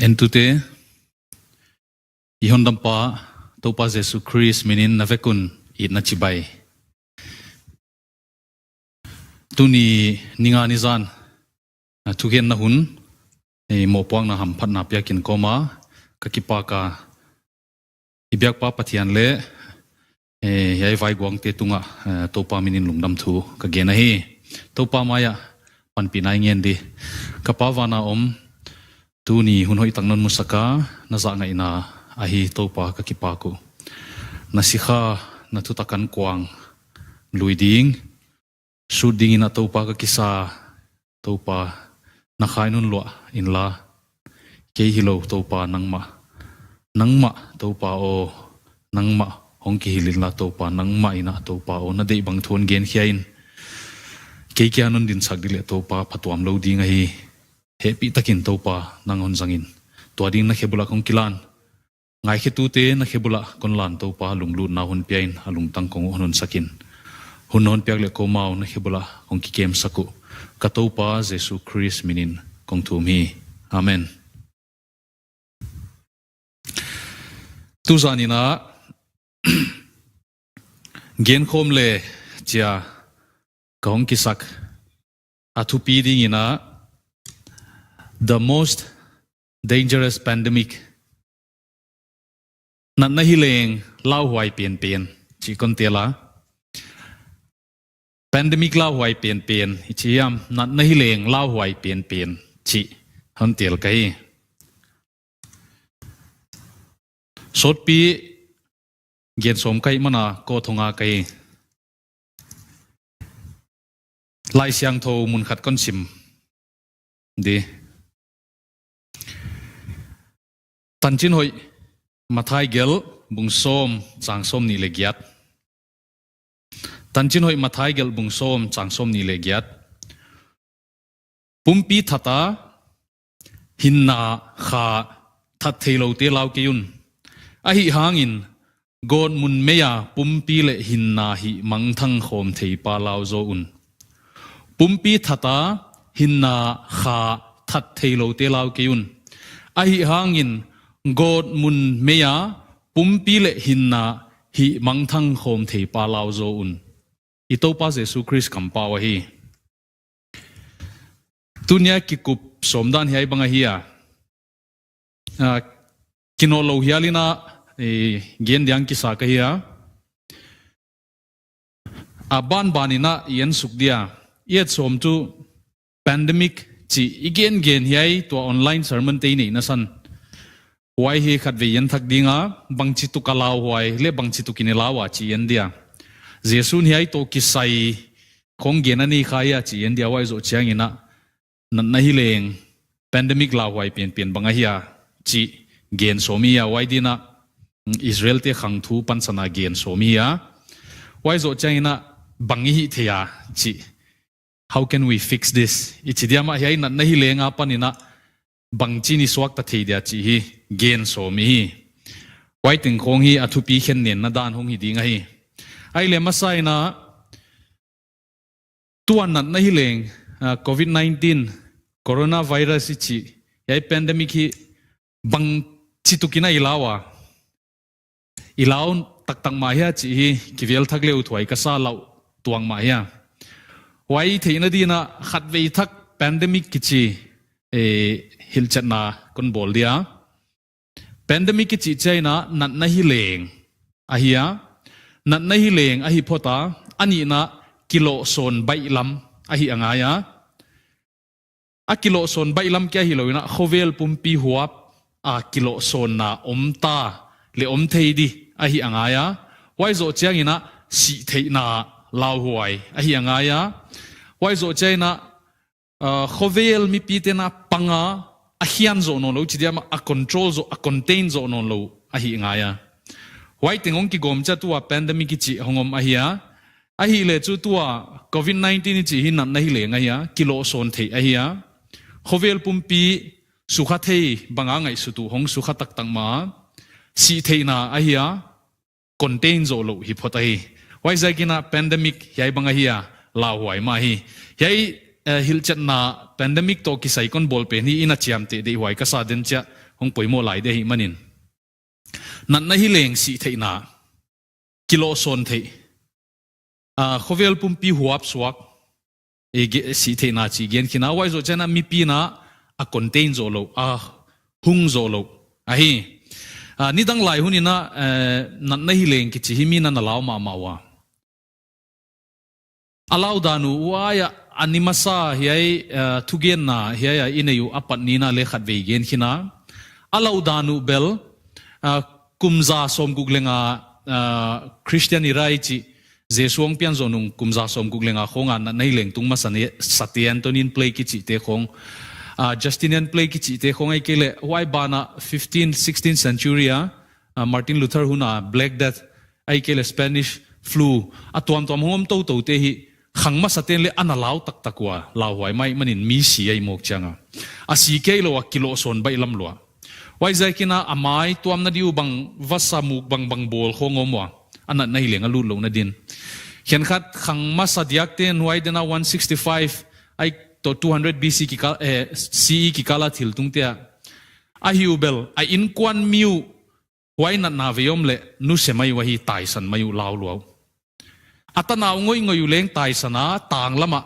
Entute ihon dampa topa Jesu Christ minin navekun it na chibai tuni ninga nizan tugen na hun mo puang na ham phat na pya kin koma kakipa ka ibyak pa pathian le yai vai gwang te tunga topa minin lungdam thu ka gena hi topa maya panpinai ngen di kapawana tu ni hun hoi tangnon musaka na za nga ina ahi topa kakipa ko nasikha na tu takan kwang luiding shooting ina topa ka kisa topa na khainun lo inla ke hilo topa nangma topa o nangma hongki hilin la topa nangma ina topa o na dei bang thon gen khiain ke kyanon din sagdile topa phatwam lo ding hi happy takin topa nangon zangin to ding na khebula kong kilan ngai khitu te na khebula konlan topa lunglu na hun piain alung tangkong honon sakin hunon piak le ko mau na khebula kong ki kem saku ka topa Jesu Christ minin kong thum hi amen tu zanina gen khom le chia kong kisak athupi ding ina the most dangerous pandemic nan na hileng lau huai pian chi kon tela pandemic lau huai pian chiam nan na hileng lau huai pian chi hon tel kai sot pi gen som kai mana ko thonga kai lai siang tho mun khat kon sim di tanchin hoi mathai gel bungsom changsom ni legiat tanchin hoi mathai gel bungsom changsom ni legiat pumpi thata hinna kha that thelo te lau keun ahi hangin god mun meya pumpi le hinna hi mangthang khom thei pa lau zo un pumpi thata hinna kha that thelo te lau keun ahi hangin god mun meya pumpi le hinna hi mangthang khom thei pa lau zo un itopa Jesu Christ kampawa hi tunya ki kup somdan hi banga hiya kinolo hialina gen diang ki sa ka hiya aban banina yen sukdia yet som tu pandemic chi igen gen hiai to online sermon te ni na san wai hi khat ve yan thak dinga bangchi tu kalaw wai le bangchi tu kinilawa chi yan dia jesu ni ai to kisai khong gen ani khaya chi yan dia wai zo chiang ina nan na hi leng pandemic la wai pian banga hiya chi gen somia wai dina Israel te khang thu pansana gen somia wai zo chiang ina bangi hi theya chi how can we fix this ichidiama hi nan na hi lenga panina bangchi ni swak ta thei dia chi hi gen so mi hi waiting khong hi athupi khen nen na dan hong hi dinga hi ai le masai na tuan nan na hi leng covid-19 coronavirus chi yai pandemic hi bang chi tukina ilawa ilaun tak ma hi chi hi kivel thak le uthwai ka sa lau tuang ma hi wai theina dina khat vei thak pandemic ki chi hilchat na kon bol dia pandemic ki chi chaina nan na hi leng ahia nan na hi leng ahi phota ani na kilo son bailam ahi angaya a kilo son bailam kya hi loina khovel pumpi huap a kilo son na omta le om thei di ahi angaya wai zo chiang ina si thei na lau huai ahi angaya wai zo chaina khovel mi pitena panga a hian zo non lo chidiama a control zo a contain zo non lo a hi ngaya wai tengong ki gom cha tua pandemic ki chi hongom a hiya a hi le chu tua covid-19 ni chi hin nan na hi le nga ya kilo son thei a hiya khovel pumpi sukha thei banga ngai su tu hong sukha tak tang ma si thei na a hiya contain zo lo hi phota hi wai zakina pandemic yai banga hiya la huai ma hi yai hilchat na pandemic to ki sai kon bol pe ni ina chiam te dei huai ka sa den cha hong poimo lai de hi manin nan na hi leng si theina kilo son thei khovel pumpi huap suak e si theina chi gen khina wai zo chana mi pi na a contain zo lo a hung zo lo a hi ni dang lai hunina nan na hi leng ki chi hi mi na na law ma ma wa alaw danu waya animasa hiai thugen na hiai ineyu apat ni na le khat ve gen khina alaw danu bel kumza som guglenga Christian irai chi jesuang pian zonung kumza som guglenga khonga na nei leng tung masane Sati Antonin play ki chi te khong Justinian play ki chi te khong ai kele why bana 15th 16th century Martin Luther huna Black Death ai kele Spanish flu atuam tom hom to to te hi khangma saten le analaw tak takwa law wai mai manin mi si ai mok changa asi ke lo kilo son bai lam lo wai zai kina amai tuam na diu bang vasamuk bang bol khongomwa ana nei lenga lu lo na din hian khat khangma sadiak ten wai dena 165 ai to 200 BC ki CE ki kala thil tungtia a hiubel a in kwan miu wai na na veom le nu semai wahi taisan mayu law lo atanaw ngoi leng taisana tang lama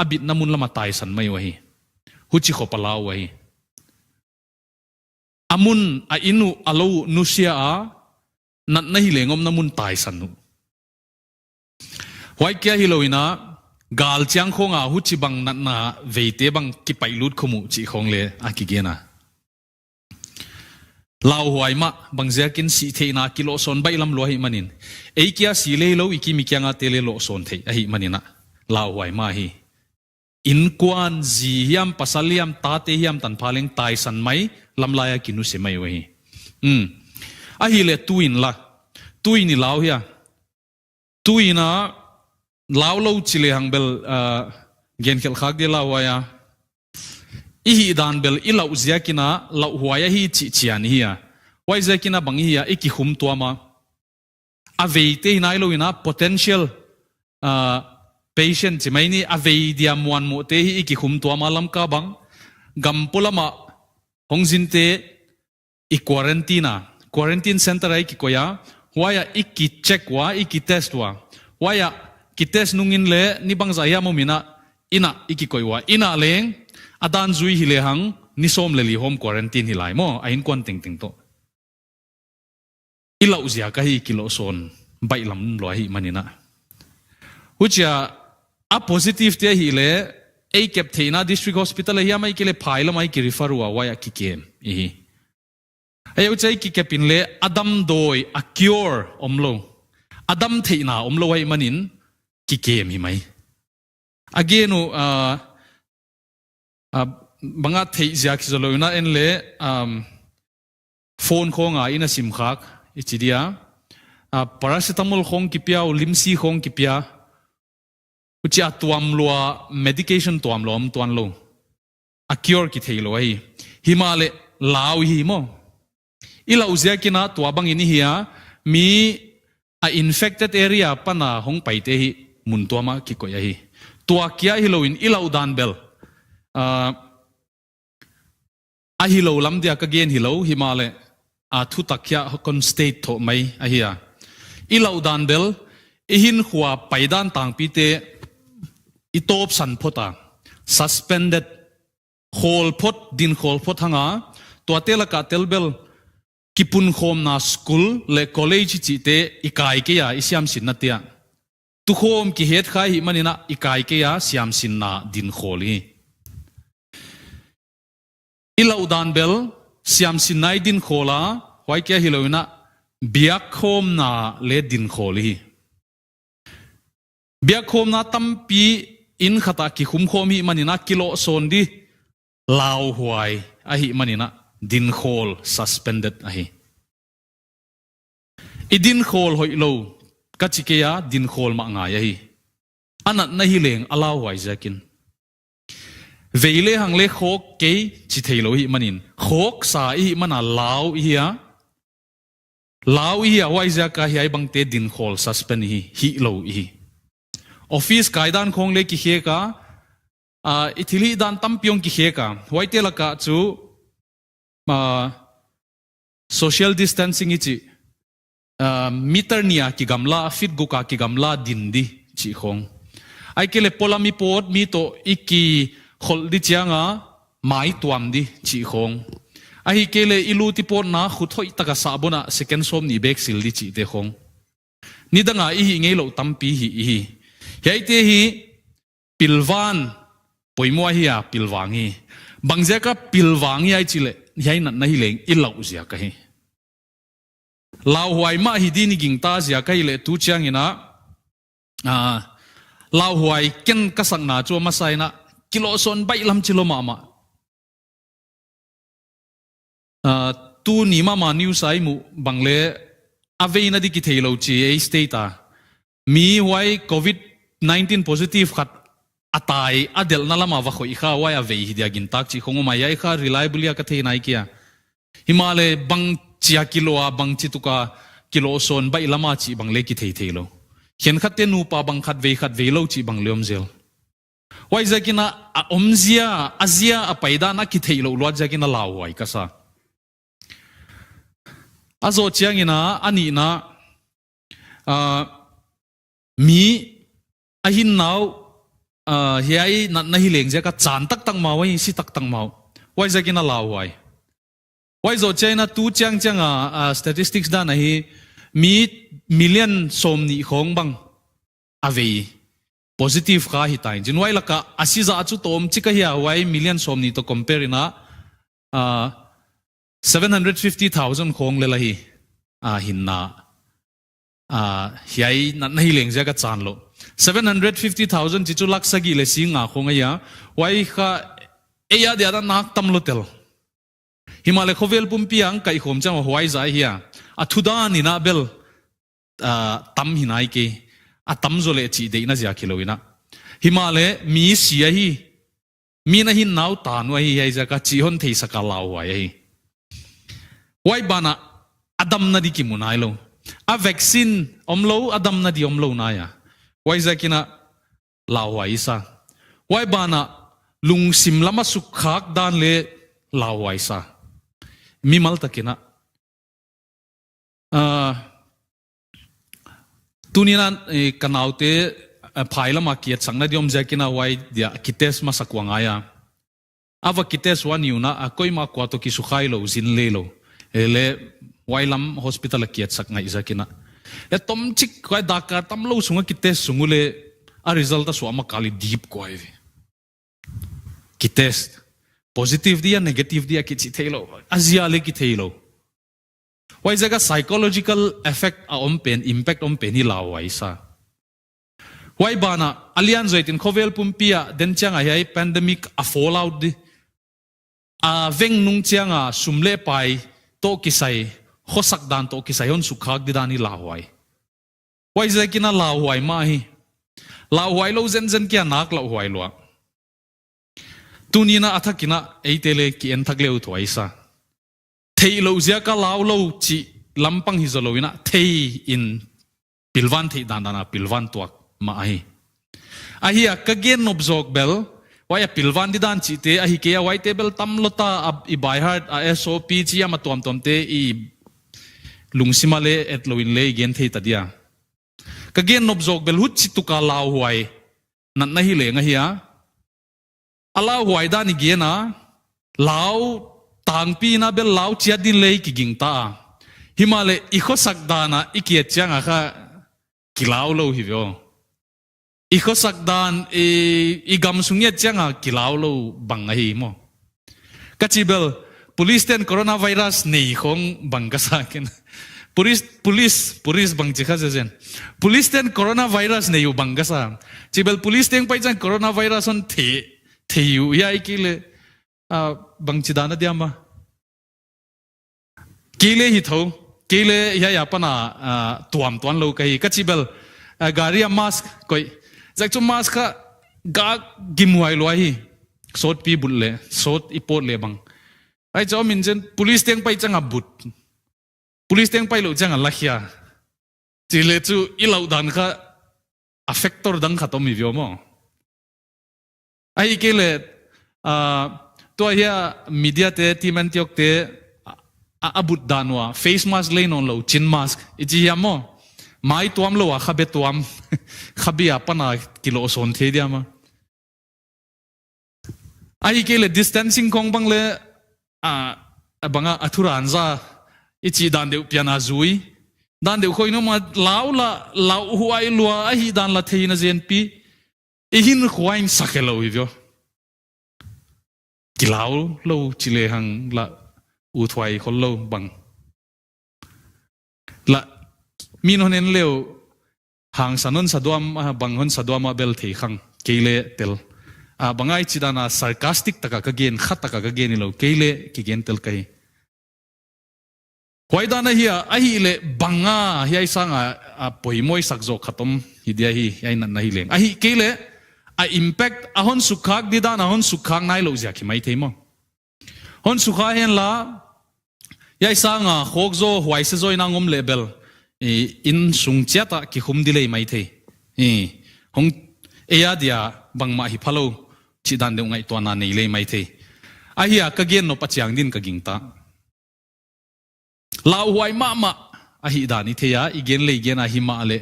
abit namun lama taisan mai wahi huchi khopalaw wahi amun a inu alo nusia a nat nahi lengom namun taisan nu wai kya hiloina gal chiang khonga huchi bang nat na veite bang ki pailut khumu chi khongle akigena law huai ma bangzia kin si theina kilo son bai lam lo hi manin ei kya si le lo iki mi kyanga tele lo son thei a hi manina law huai ma hi in kwan zi hiam pasaliam ta te hiam tan phaleng tai san mai lam laya kinu se mai wahi a hi le tuin la tuini law hia tuina law lo chile hangbel gen khel khak de law ya ihi dan bel ilau ziakina lau huaya hi chi chian hiya wai zakina bangi hiya iki khum tuama aveite hinai lo ina potential patient chimaini aveidia muan mo te hi iki khum tuama lam ka bang gampulama hongjinte i quarantine center ai ki koya waya iki check wa iki test wa waya ki test nungin le ni bang za ya mo mina ina iki koiwa ina leng adan zui hi le hang ni som le li home quarantine hi lai mo ain kon ting to ilau zia ka hi kilo son bai lam lo hi manina hucha a positive te hi le a kep theina district hospital hi mai kele phaila mai ki refer wa ya ki kem hi ai uchai ki kepin le adam doi a cure omlo adam theina omlo wai manin ki kem hi mai agenu banga thei zia ki zolo na en le phone khonga ina sim khak ichidia paracetamol khong ki pia limsi khong ki pia uchi atuam lua medication tuam lom tuan lo a cure ki thei lo hi himale law hi mo ila uzia kina tuabang ini hiya mi a infected area pana hong paite hi mun tuama ki ko ya hi tua kia hi lo in ila udan bel a hi lo lam dia ka gen hi lo himale a thu takya kon state tho mai a hiya ila udan bel ihin khwa paidan tang pi te itop san phota suspended khol phot din khol phot hanga to tela ka telbel kipun khom na school le college chi te ikai ke ya isiam sin na tia tu khom ki het khai hi manina ikai ke ya siam sin na din kholi ila udan bel siam sin nai din khola hoi ke hiloina biak khom na le din kholi biak khom na tampi in khata ki khum khom hi manina kilo son di law huai a hi manina din khol suspended a hi idin khol hoi lo kachikeya din khol ma nga ya hi anat na hi leng alaw wai zakin veile hangle khok ke chi theilo hi manin khok sa hi mana law hi wai za ka hi ai bangte din khol suspend hi lo hi office kaidan khong le ki he ka ithili dan tampyong ki he ka waite la ka chu social distancing ichi meter nia ki gamla fit guka ki gamla din di chi khong ai kele polami pot mi to iki khol di chianga mai tuam di chi khong ai kele ilu ti pot na khuthoi taka sabona second som ni bek sil di chi te khong ni danga i hi ngei lo tampi hi hi yaite hi pilwan poimo hi a pilwangi bangja ka pilwangi ai chile yai na nahi leng ilau zia ka hi lau huai ma hi dini ging ta zia ka ile tu chiang ina lau huai ken kasang na chu masai na kilo son bai lam chilo mama tu ni mama news ai mu bangle aveina di ki theilo chi ei state a mi huai covid 19 positive khat atai adel na lama wa khoi kha wa ave hi dia gin tak chi khongoma yai kha reliably ka the nai kia himale bang chia kilo a bang chi tuka kilo son bai lama chi bang le ki thei lo hian khat te nu pa bang khat ve lo chi bang leom zel wai zakina omzia azia a paida na ki thei lo lo zakina law wai ka sa azo chiangina ani na mi ahin now hiai na hi leng jaka chan tak tak ma wai si tak tak mau wai zakina law wai wai zo china tu chang chang statistics da na hi mi million som ni khong bang ave positive kha hi tai jin wai laka asiza chu tom chika hi wai million som ni to compare na 750,000 khong le la hi hinna hiai na hi leng jaka chan lo 750,000 chi chu lak sagi le singa khong ya wai kha eya dia da nak tam lo tel himale khovel pumpiang kai khom chang huai zai hiya athuda ni na bel tam hinai ke atam zole chi de na ja khiloina himale mi sia hi mi na hin nau ta no hi ai ja ka chi hon thei saka law wa hi wai bana adam na di ki munai lo a vaccine omlo adam na di omlo na ya wai za kina law wa isa wai bana lung sim lama sukhak dan le law wa isa mi mal takina tunina kanaute phaila ma kiat sangna diom jakina wai dia kites ma sakwanga ya ava kites wan yuna akoi ma kwa to ki sukhai lo zin le lo ele wailam hospital kiat saknga izakina e tom chik kwa daka tam lo sunga kites sungule a result so ama kali deep ko ai kites positive dia negative dia ki chi thelo azia le ki thelo wai jaga psychological effect a om pen impact om pen hi law wai sa wai bana alian zoitin khovel pumpia den changa hai pandemic a fallout di a veng nung changa sumle pai to kisai khosak dan to kisai on sukhak di dani law wai wai jakina law wai ma hi law wai lo zen zen kya nak law wai lo tunina athakina eitele ki en thakleu thoisa thei lo zia ka law lo chi lampang hi zoloina thei in pilwan thei dandana pilwan tuak ma hi ahia kagen objok bel waya pilwan di dan chi te ahi ke wai table tam lota ab I by heart a sop chi ama tom tom te I lungsimale et loin le gen thei tadia kagen objok bel hut chi tuka law huai nan na hi le nga hiya ala huai da ni gena law tang pi na bel law chia din le ki ging ta himale ikho sakdana ikiet changa kha kilaw lo hi vyo ikho sakdan igam sunget changa kilaw lo bang hi mo kachibel police ten coronavirus nei khong bang ka sakin police bang chikha jen police ten coronavirus nei bang ka sa chibel police ten pai chan coronavirus on theyu ya ikile bang chidana diama kile hi tho kile ya pana tuam tuan lo kai kachibel garia mask koi jakchu mask ka ga gimwai lo hi sot pi bulle sot ipot le bang ai cho min jen police teng pai changa but police teng pai lo changa lakhia chile chu ilau dan kha affector dang kha to mi vyo mo ai kile to ya media te team antiok te abut danwa face mask le non lo chin mask ichi yamo mai tuam lo wa khabe tuam khabia pana kilo son the dia ma ai ke le distancing kong bang le banga athura anza ichi dan de piana zui dan de khoi no ma lau huai lua hi dan la theina zen pi ihin khwain sakhelo hivyo kilau lo chile hang la u thwai khol lo bang la min honen leo hang sanon sadwam bang hon sadwama bel thei khang keile tel bangai chidana sarcastic taka ka gen khat taka ka gen lo keile ki gen tel kai hoidana hiya ahi le banga hiya sanga poimoi sakzo khatom hidia hi ai na nahi leng ahi keile a impact ahon sukhak didan ahon sukhak nai lo ja ki mai theimo hon sukha hen la yai sanga khokzo huai se zoi nangom level in sung chata ki khum dilei mai the hong eya dia bangma hi phalo chidan de ngai to na nei le mai the a hiya ka gen no pachiang din ka gingta la huai ma a hi da ni theya igen le gen a hi ma le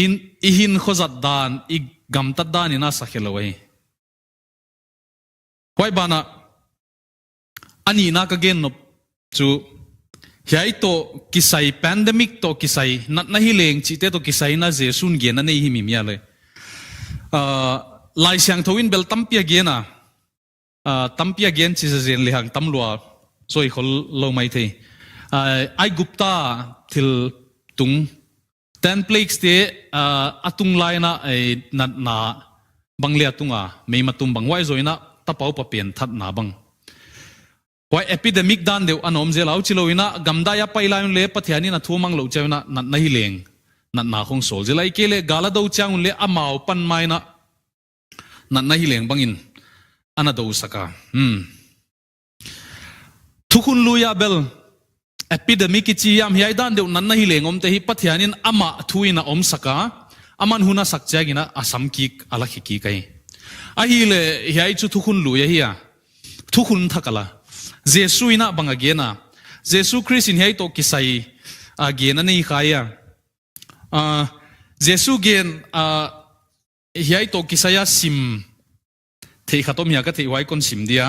in ihin khozat dan I gam tat dan ina sakhelawai hoi bana ani na ka gen no chu hiai to kisai pandemic to kisai nat na hi leng chi te to kisai na jesun gen na nei hi mi mia le lai siang thoin bel tampia gen na tampia gen chi zen le hang tamlua soi khol lo mai the ai gupta thil tung 10 plagues te atung lai na nat na banglia tunga mei matum bangwai zoina tapau pa pen that na bang why epidemic dan deu anom je lau chiloina gamda ya pailai le pathiani na thumang lo chawna nat na hi leng nat na khong sol je lai kele gala do chang le amau pan mai na nat na hi leng bangin ana do saka thukun luya bel epidemic chi yam hiai dan deu nan na hi leng om te hi pathianin ama thuina om saka aman huna sakchagina asam ki ala ki kai a hi le hiai chu thukun luya hiya thukun thakala jesu ina banga gena jesu christ in hiai to kisai gena nei khaya jesu gen hiai to kisaya sim thei khatom ya ka thei wai kon sim dia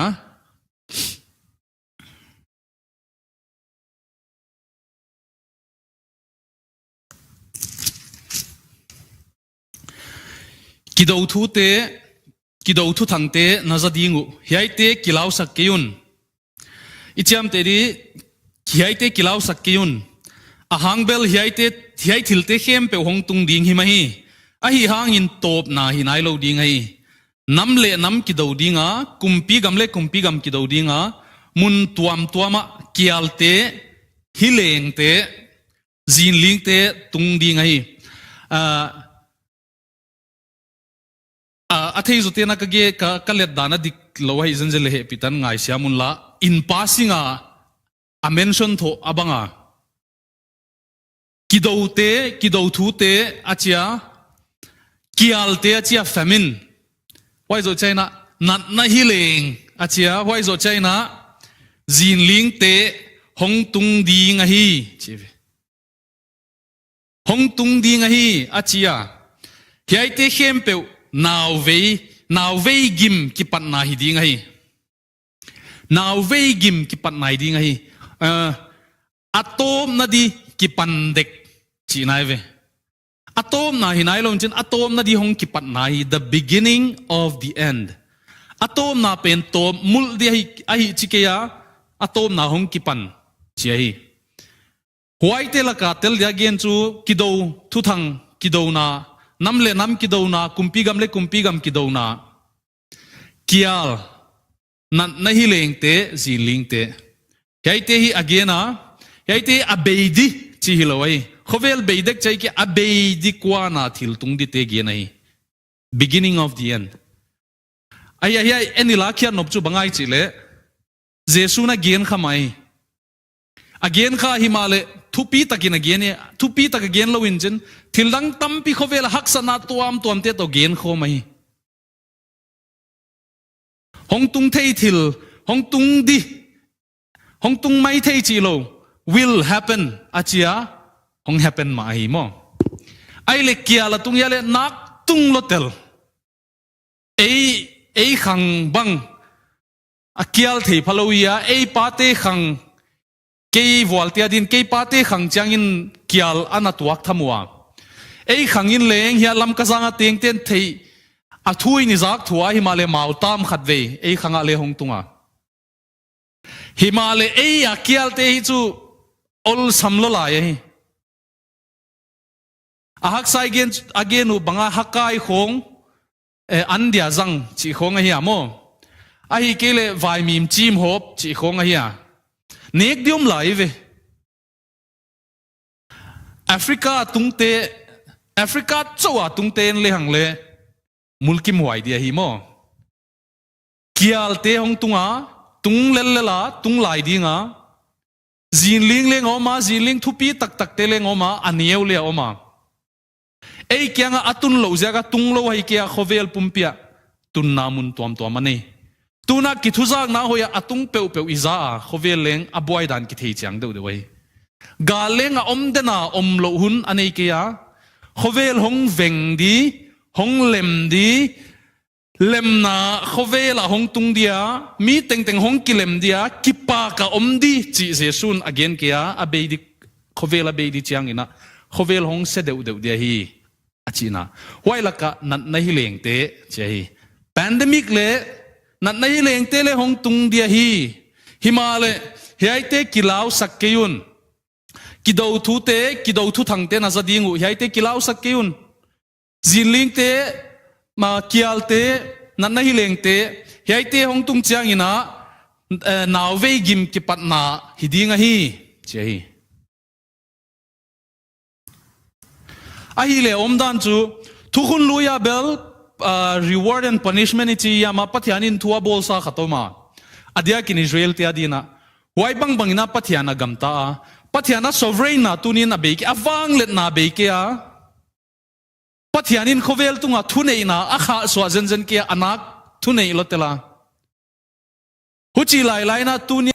kidau thu thang te nazadingu hiai te kilau sakkeyun icham te ri hiai te kilau sakkeyun ahang bel hiai thil te khem pe hong tung ding hi mai a hi hang in top na hi nai lo ding hai nam le nam kidau dinga kumpi gam kidau dinga mun tuama kial te hileng te zin ling te tung ding hai athei zote na kage ka let dana dik lowai zanjel he pitan ngai siamun la in passing a mention tho abanga kidou thu te achia kial te achia famine why zo china nat na hileng achia why zo china zin ling te hong tung ding a hi chive hong tung ding a hi achia hiai te khem pe nào vei gim ki pat na hi ding hai nào vei gim ki pat nai ding hai atom na di ki pan dek chi nai ve atom na hi nai long chen atom na di hong ki pat na hi the beginning of the end atom na pen to mul di hi chi ke ya atom na hong ki pan chi hi huai te la ka tel ya gen chu kido thu thang kido na nam le nam kidau na kumpi gam kidau na kial na hi leng te zi ling te kai te hi agena kai te abeidi chi hilawai khovel beidek chai ki abeidi kwa na thil tung di te ge nai beginning of the end ai enila khia nop chu bangai chi le jesu na gen khamai again kha himale thupi takin again thupi tak again lo in chen thildang tampi khovel haksana tuam te to gen kho mai hong tung thei thil hong tung di hong tung mai thei chi lo will happen achia hong happen ma hi mo ai le kia la tung ya le nak tung lotel ei khang bang akial thei phaloia ei pate khang kei voltia din kei pate khang changin kial anatuak thamua ei khangin leng hi lam ka zanga teng ten thei a thui ni zak thua himale mautam khatve ei khanga le hong tunga himale ei akial te hi chu ol samlo la ye ahak sai gen agenu banga hakai khong andia zang chi khong hi amo ai kele vai mim chim hop chi khong hi a nek diom lai ve Africa chowa tungten le hang le mulkim huai dia hi mo kial te hong tunga tung lella tung lai dinga zin ling le ngoma zin ling thupi tak tak te le ngoma anieu le oma ei kyanga atun lo jaga tung lo hai kya khovel pumpia tun namun tuam tuam ane tuna kithuzak na hoya atung peu peu iza khovel leng aboi dan ki thei chang deu de wai ga leng a om dena om lo hun ane kya khovel hong veng di hong lem di lem na khovel a hong tung dia mi teng teng hong kilem dia kipa ka om di chi se sun again kya abe di khovel abe di chiang ina khovel hong se deu deu dia hi achina wailaka nat na hi leng te che hi pandemic le nat na hi leng te le hong tung dia hi himale hiai te kilau sakkeyun kidou thu thang te na zadingu hiai te kilau sakkeyun zilling te ma kial te nat na hi leng te hiai te hong tung chiang ina naw ve gim ki patna hidinga hi che hi ahi le omdan chu thukhun luya bel reward and punishment chi yama pathianin thua bol sa khatoma adia kin Israel te adina wai bang bangina pathiana gamta pathiana sovereign na tunin abeki awang let na beki a pathianin khovel tunga thunei na akha swa zen ke anak thunei lotela huchi lai na tuni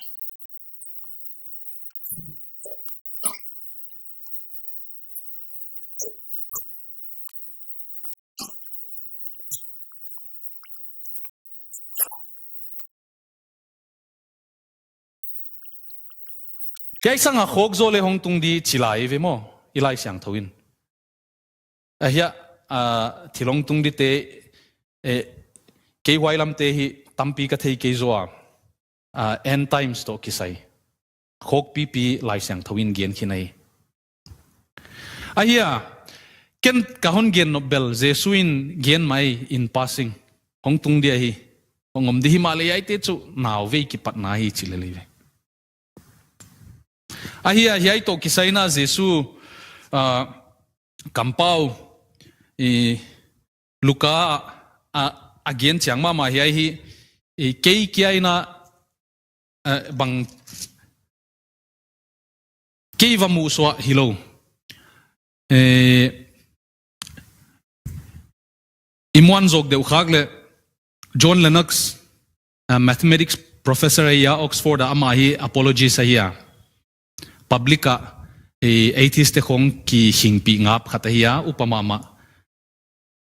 cái sang khok zo le hong tung di chilai ve mo ilai sang thoin a hia thilong tung di te ke wailam te hi tampi ka thei ke zo end times to kisai khok pi lai sang thoin gen khinai a hia ken ka hon gen nobel jesuin gen mai in passing hong tung dia hi hongom di himalaya te chu naw ve ki patna hi chilele ve ahia hiai to kisaina jesu kampau luka again changma ma hiai hi kei kiaina bang kei vamu swa hilo imwan zok deu khak le John Lennox mathematics professor ya Oxford ama hi apology sa hiya publica atheist te khong ki hingpi ngap khata hiya upama ma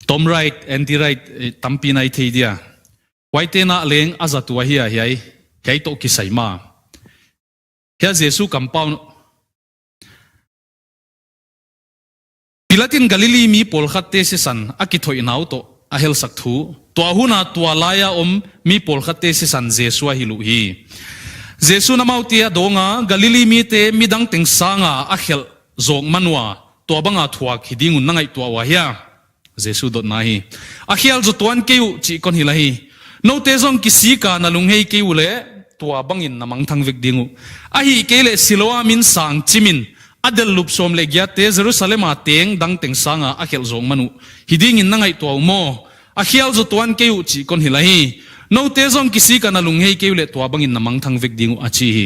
tom right anti right tampi nai thei dia waite na leng azatwa hiya hiai to ki saima hiya jesu compound pilatin galili mi pol khatte se san akithoi nau to ahel sakthu to huna to laya mi pol khatte se san jesu hilu hi jesu namautia donga galili mi te midang teng sanga akhel zong manwa to banga thuak hidingun nangai to wa hiya jesu dot nahi akhel zo tuan keu chi kon hilahi no te zong kisika na lunghei keu le to bangin namang thang vek dingu ahi kele siloa min sang chimin adel lup som le gya te Jerusalem a teng dang teng sanga akhel zong manu hidingin nangai to mo akhel zo tuan keu chi kon hilahi no te zong kisi kana lunghei keule to bangin namang thang vek dingu achi hi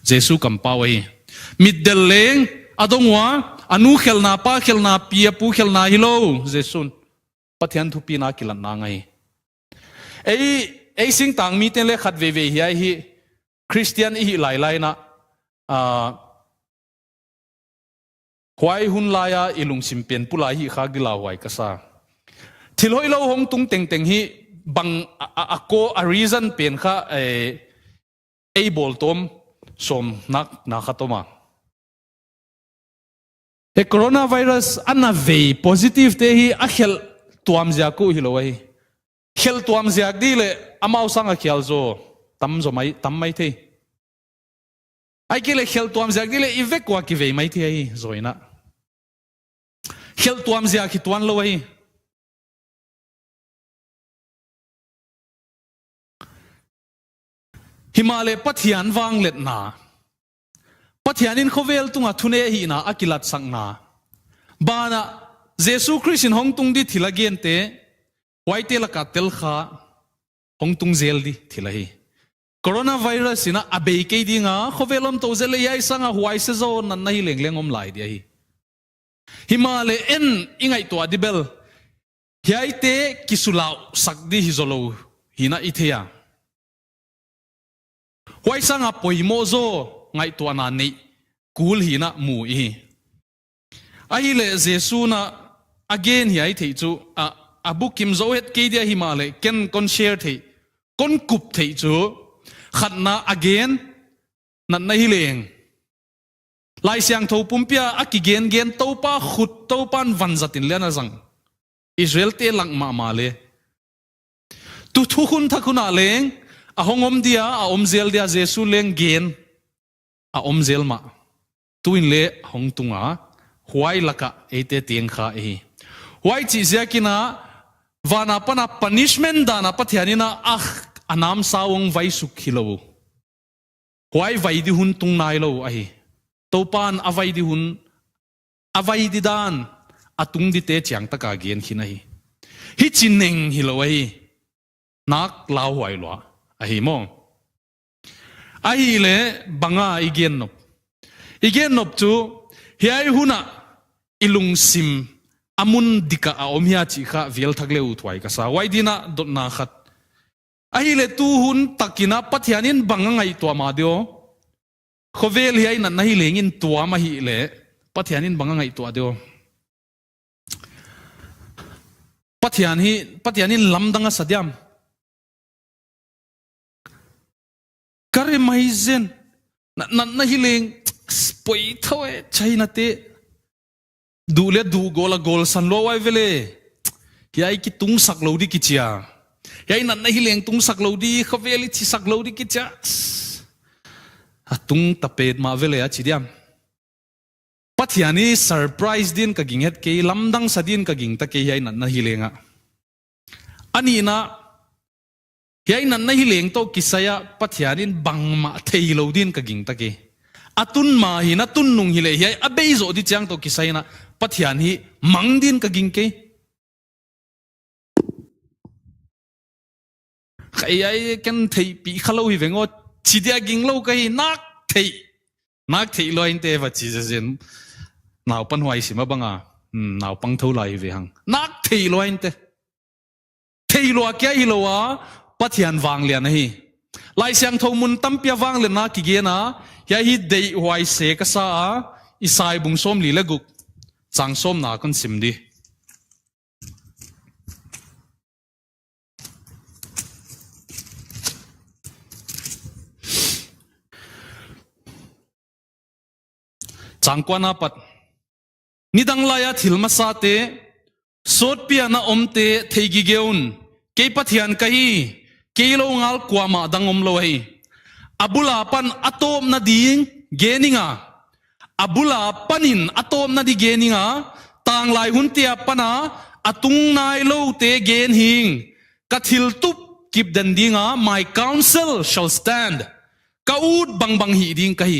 jesu kampawai middel leng adongwa anu khelna pa khelna pia pu khelna hilo jesun pathian thu pi na kilan na ngai ei sing tang mi ten le khat ve hi christian hi lai na huai hun laya ilung simpian pulai hi khagila huai kasa thilhoi lo hong tung teng teng hi bang ako a reason pen kha a bol tom som nak na khatoma e coronavirus anna ve positive te hi a khel tuam zia ku hi lo hi khel tuam zia di le amau sanga khial zo tam mai the ai ke le khel tuam zia di le ivek wa ki ve mai the hi zoina khel tuam zia khi tuan lo hi Himalaya pathian wang let na pathianin khovel tunga thune hi na akilat sang na bana Jesu Christ in hong tung di thilagen te waite la ka tel kha hong tung zel di thilahi coronavirus ina abei ke di nga khovelom to zel yai sanga huai se zo nan na hi leng lengom lai di hi Himalaya en ingai to adibel hiai te kisulau sakdi hi zolo hina ithea huai sanga poimo zo ngai to na nei kul hina mu hi ai le Jesu na again hiai thei chu abu kim zo het ke dia Himalaya ken kon share thei kon kup thei chu khatna again nan na hi leng lai siang tho pumpia akigen gen topa khut topan vanzatin lena zang Israel te lang ma le tu thu hun thakuna leng a hongom dia a omzel dia Jesu leng gen a omzel ma tuin le hong tunga huai laka ete tieng kha e huai chi ziakina wana pana punishment dana pathianina anam sawong vai sukhilo huai vai di hun tung nai lo ai topan avai di hun avai di dan atung di te chiang taka gen khinai hi chineng hilo ai nak lau huai lo ai mo ai le banga igen nop chu hiai huna ilung sim amun dika a omhia chi kha vel thagle u thwai ka sa waidina dot na khat ai le tu hun takina pathianin bangangai to ma dio khovel hiai na nahi lengin tua ma hi le pathianin bangangai to dio pathianin lamdanga sadyam kare mai zen na hi leng spoi thawe chaina te dule du gola gol san lo wai vele hiai ki tung sak lo di ki chia hiai nan na hi leng tung sak lo di khaweli chi sak lo di ki cha tung tapet ma vele a chidiam pathiani surprise din ka ginget ke lamdang sadin ka ging ta ke hiai nan na hi lenga ani na hiai nan na hi leng to kisaya pathianin bangma theilo din ka ging ta ke atun ma hi na tun nung hi le hiai abei zo di chang to kisai na pathian hi mangdin ka ging ke khai ai kan thei pi khalo hi vengo chidia ging lo ka hi nak thei loin te va chi zen naw pan huai sima banga naw pang tho lai ve hang nak thei loin te thei lo kya hi lo wa pathian wang lian hi lai siang tho mun tampia wang le na ki ge na ya hi dei huai se ka sa isai bung som li le guk chang som na kon sim di chang kwana pat nidang laya thilma sa te sot pia na omte theigi geun ke pathian kai ke lo ngal kwama dangom lo hi abula pan atom na ding geninga abula panin atom na di geninga tang lai hun tia pana atung nai lo te gen hing kathil tup kip dan dinga my counsel shall stand kaud bang hi ding kai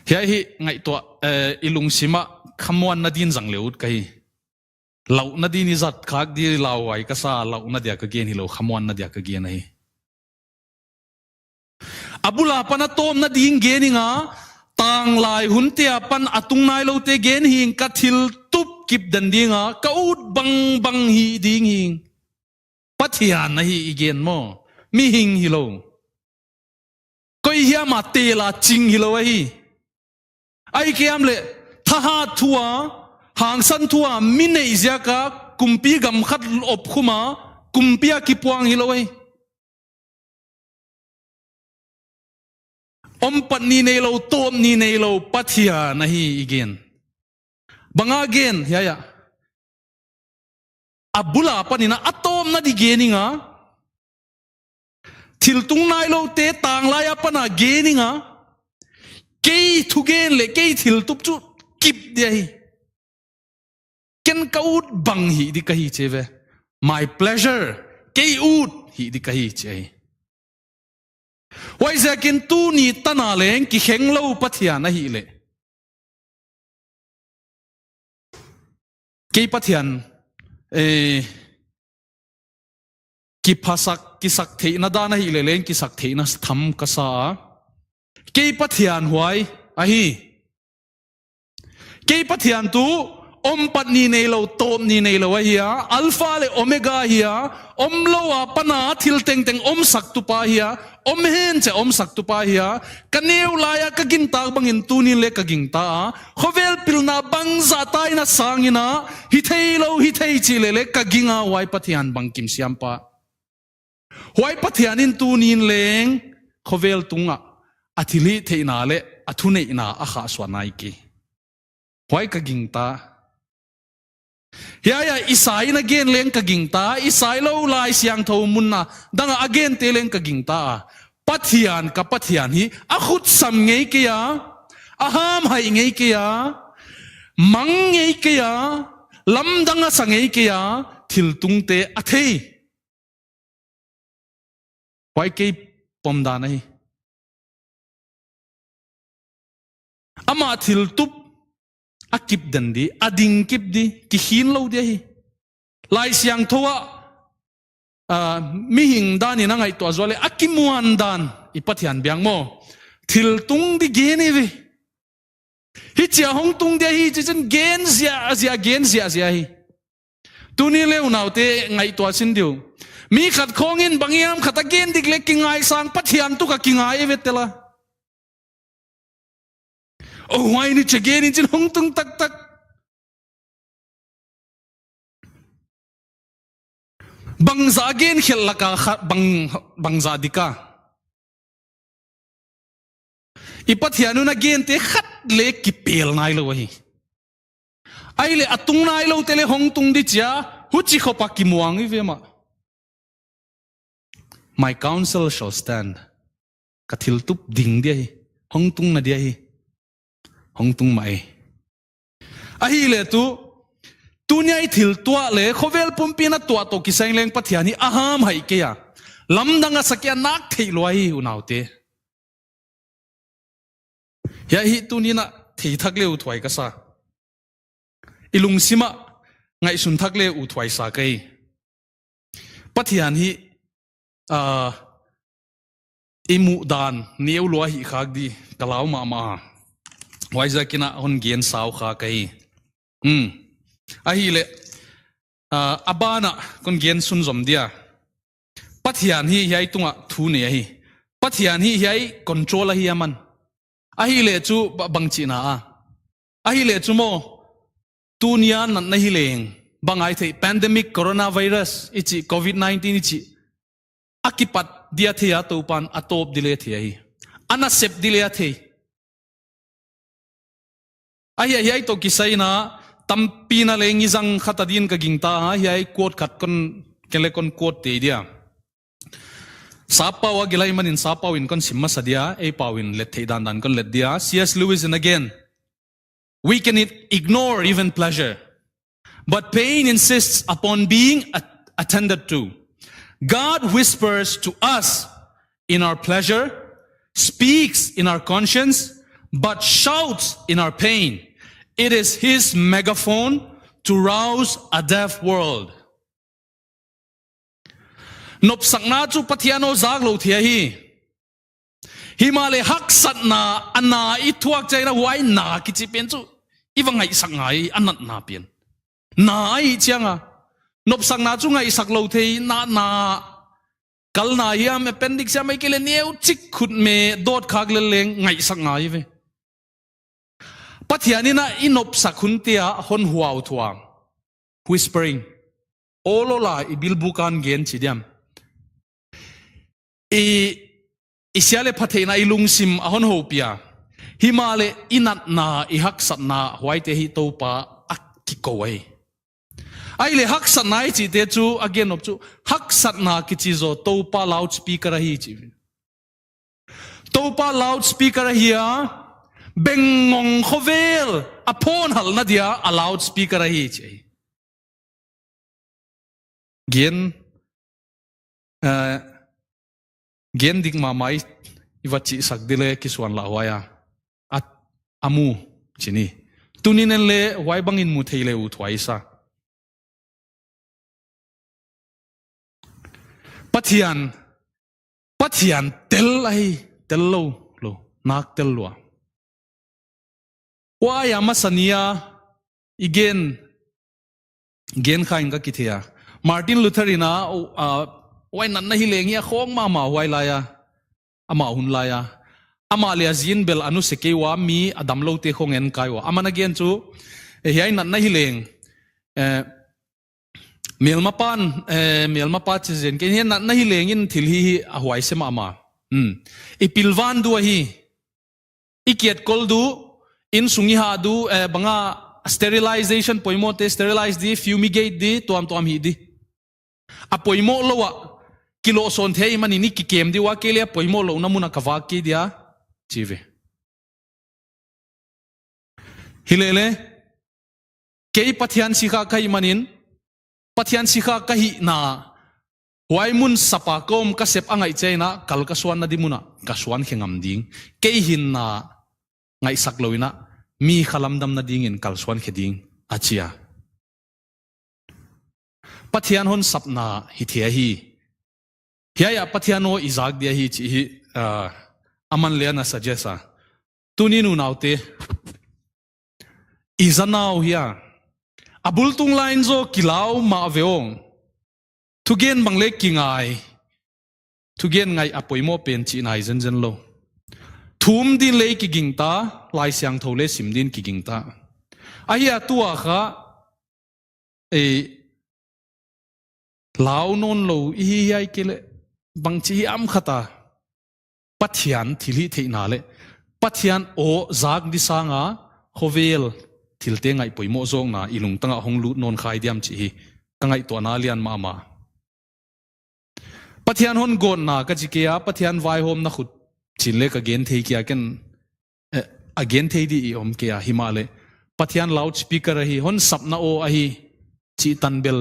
hiai hi ngai to ilung sima khamwan na din jang leut kai lau na din izat khak di lawai ka sa lau na dia ka gen hi lo khamwan na dia ka gen ai abula pana tom na ding geninga tang lai hun tia pan atung nai lo te gen hing ka thil tup kip dan dinga ka ut bang hi ding hing pathian na hi igen mo mi hing hi lo koi hiya ma te la ching hi lo hi ai kiam le tha thua hang san thua min nei zia ka kumpi gam khat op khuma kumpia ki puang hi lo hi om pat ni nei lo tom ni nei lo pathia na hi igen banga gen ya abula panina atom na di geninga thil tung nai lo te tang la ya pana geninga ke thu gen le ke thil tup chu kip dia hi ken kaut bang hi di ka hi cheve my pleasure ke ut hi di ka hi che wai za ken tu ni tana leng ki kheng lo pathia na hi le ke pathian ki phasak ki sak thei na da na hi le leng ki sak thei na tham ka sa ke pathian huai a hi ke pathian tu om pat ni nei lo tom ni nei lo hi alpha le omega hi om lo a pana thil teng teng om sak tu pa hi om hen che om sak tu pa hi kaneu la ya ka gin tak bangin tu ni le ka ging ta khovel pilna bang za tai na sangina hi thei chi le ka ginga wai pathian bang kim siam pa wai pathian in tu nin leng khovel tunga athili theina le athune ina a kha swanai ki wai ka ging ta ya isai na gen leng ka ging ta isai lo lai siang tho munna danga again te leng ka ging ta pathian ka pathian hi a khut sam ngei ke ya aham hai ngei ke ya mang ngei ke ya lam danga sangei ke ya thil tung te a thei wai ke pom da nai ama thil tup akip dan di ading kip di ki hin lo dia hi lai siang thowa mi hing dan ina ngai to zole akimuan dan ipathian biang mo thil tung di ge ni ve hi chia hong tung dia hi chen gen zia hi tuni leu nau te ngai to sin diu mi khat khongin bangiam khata gen dik le ki ngai sang pathian tu ka ki ngai ve tela oh why ni chegen in chin hong tung tak bangza gen khel laka bangza dika ipathianu na gen te khat le ki pel nai lo hi ai le atung nai lo te le hong tung di chia hu chi khopa ki muang i ve ma my counsel shall stand kathil tup ding dia hi hong tung na dia hi hong tung mai a hi le tu nyai thil tua le khovel pumpi na tua to ki sang leng pathiani aham hai ke ya lam danga sakya nak thei lo hi unaute ya hi tu ni na thei thak le u thwai ka sa ilung sima ngai sun thak le u thwai sa kai pathian hi imu dan neu lo hi khak di kalau ma wai za kina hon gen saw kha kai a hi le abana kon gen sun zom dia pathian hi yai tunga thu ne hi pathian hi yai control hi aman a hi le chu bangchi na a hi le chu mo tunia nan na hi leng bangai thei pandemic coronavirus ichi covid-19 ichi akipat dia thea to pan atop dile thei hi ana sep dile thei ai to kisai na tampi na lengi jang khatadin ka gingta ai quote khat kon kele kon quote te dia sapawa gilai manin sapawin kon simma sadia e pawin let thei dan kon let dia C.S. Lewis and again we can ignore even pleasure but pain insists upon being attended to. God whispers to us in our pleasure, speaks in our conscience, but shouts in our pain. It is his megaphone to rouse a deaf world. Nop sakna chu pathiano zaglo thia hi himale hak satna anna ithuak chaina wai na kichi pen chu iwangai sangai anat na pian na ai chianga nop sang na chu ngai sak lo thei na kal na hiam appendix ya mai kele neu chik khut me dot khak le leng ngai sak ngai ve pathianina inop sakhun tia hon huaw thuang whispering olola ibilbukan gen chidiam isiale phatheina ilungsim ahon hopia himale inat na ihak sat na huaite hi topa akikowai aile hak sat na chi te chu again op chu hak sat na ki chi zo topa loudspeaker hi chi topa loudspeaker hiya bengong khovel apon hal na dia a loudspeaker hi chi gen dik ma mai iwachi sak dile kiswan la waya at amu chini tuninen le wai bangin mu theile u thwaisa pathian tel ai tel lo nak tel lo waya masania igen gen khain ka kithia Martin Luther ina wai nan na hi lengia khong ma wai laya ama hun laya ama lia zin bel anu seke wa mi adam lo te khong en kai wa amana gen chu hiai nan na hi leng melma pa chen ke hian nan na hi leng in thil hi a huai sema ama ipilwan du hi ikiat kol du in sungi ha du banga sterilization poimo te sterilize di fumigate di tuam hi di a poimo lowa kilo son thei mani ni ki kem di wa kelia poimo lo namuna kawa ki dia chive hilele kei pathian sikha kai manin pathian sikha kahi na waimun sapa kom ka sep angai cheina kal ka swan na dimuna ka swan khengam ding kei hin na ngai sak loina mi khalam dam na ding in kal swan kheding achia pathian hon sapna hi thia hi hiya pathiano izak dia hi chi aman leana suggesta tuninu naute izanau hiya abul tung line zo kilau ma veong tugen bangle tugen ngai apoimo pen chi nai zen lo thum din le ki gingta lai siang thole sim din ki gingta ahia tua kha lao non lo hi ai kele bangchi am khata pathian thili theina le pathian o zak di sanga khovel thilte ngai poimo zong na ilung tanga honglu non khai diam chi hi kangai to na lian ma pathian hon gon na ka chikeya pathian vai hom na khut chinle ka gen thei kya ken again thei di om kya himale pathian loudspeaker hi hon sapna o ahi chi tanbel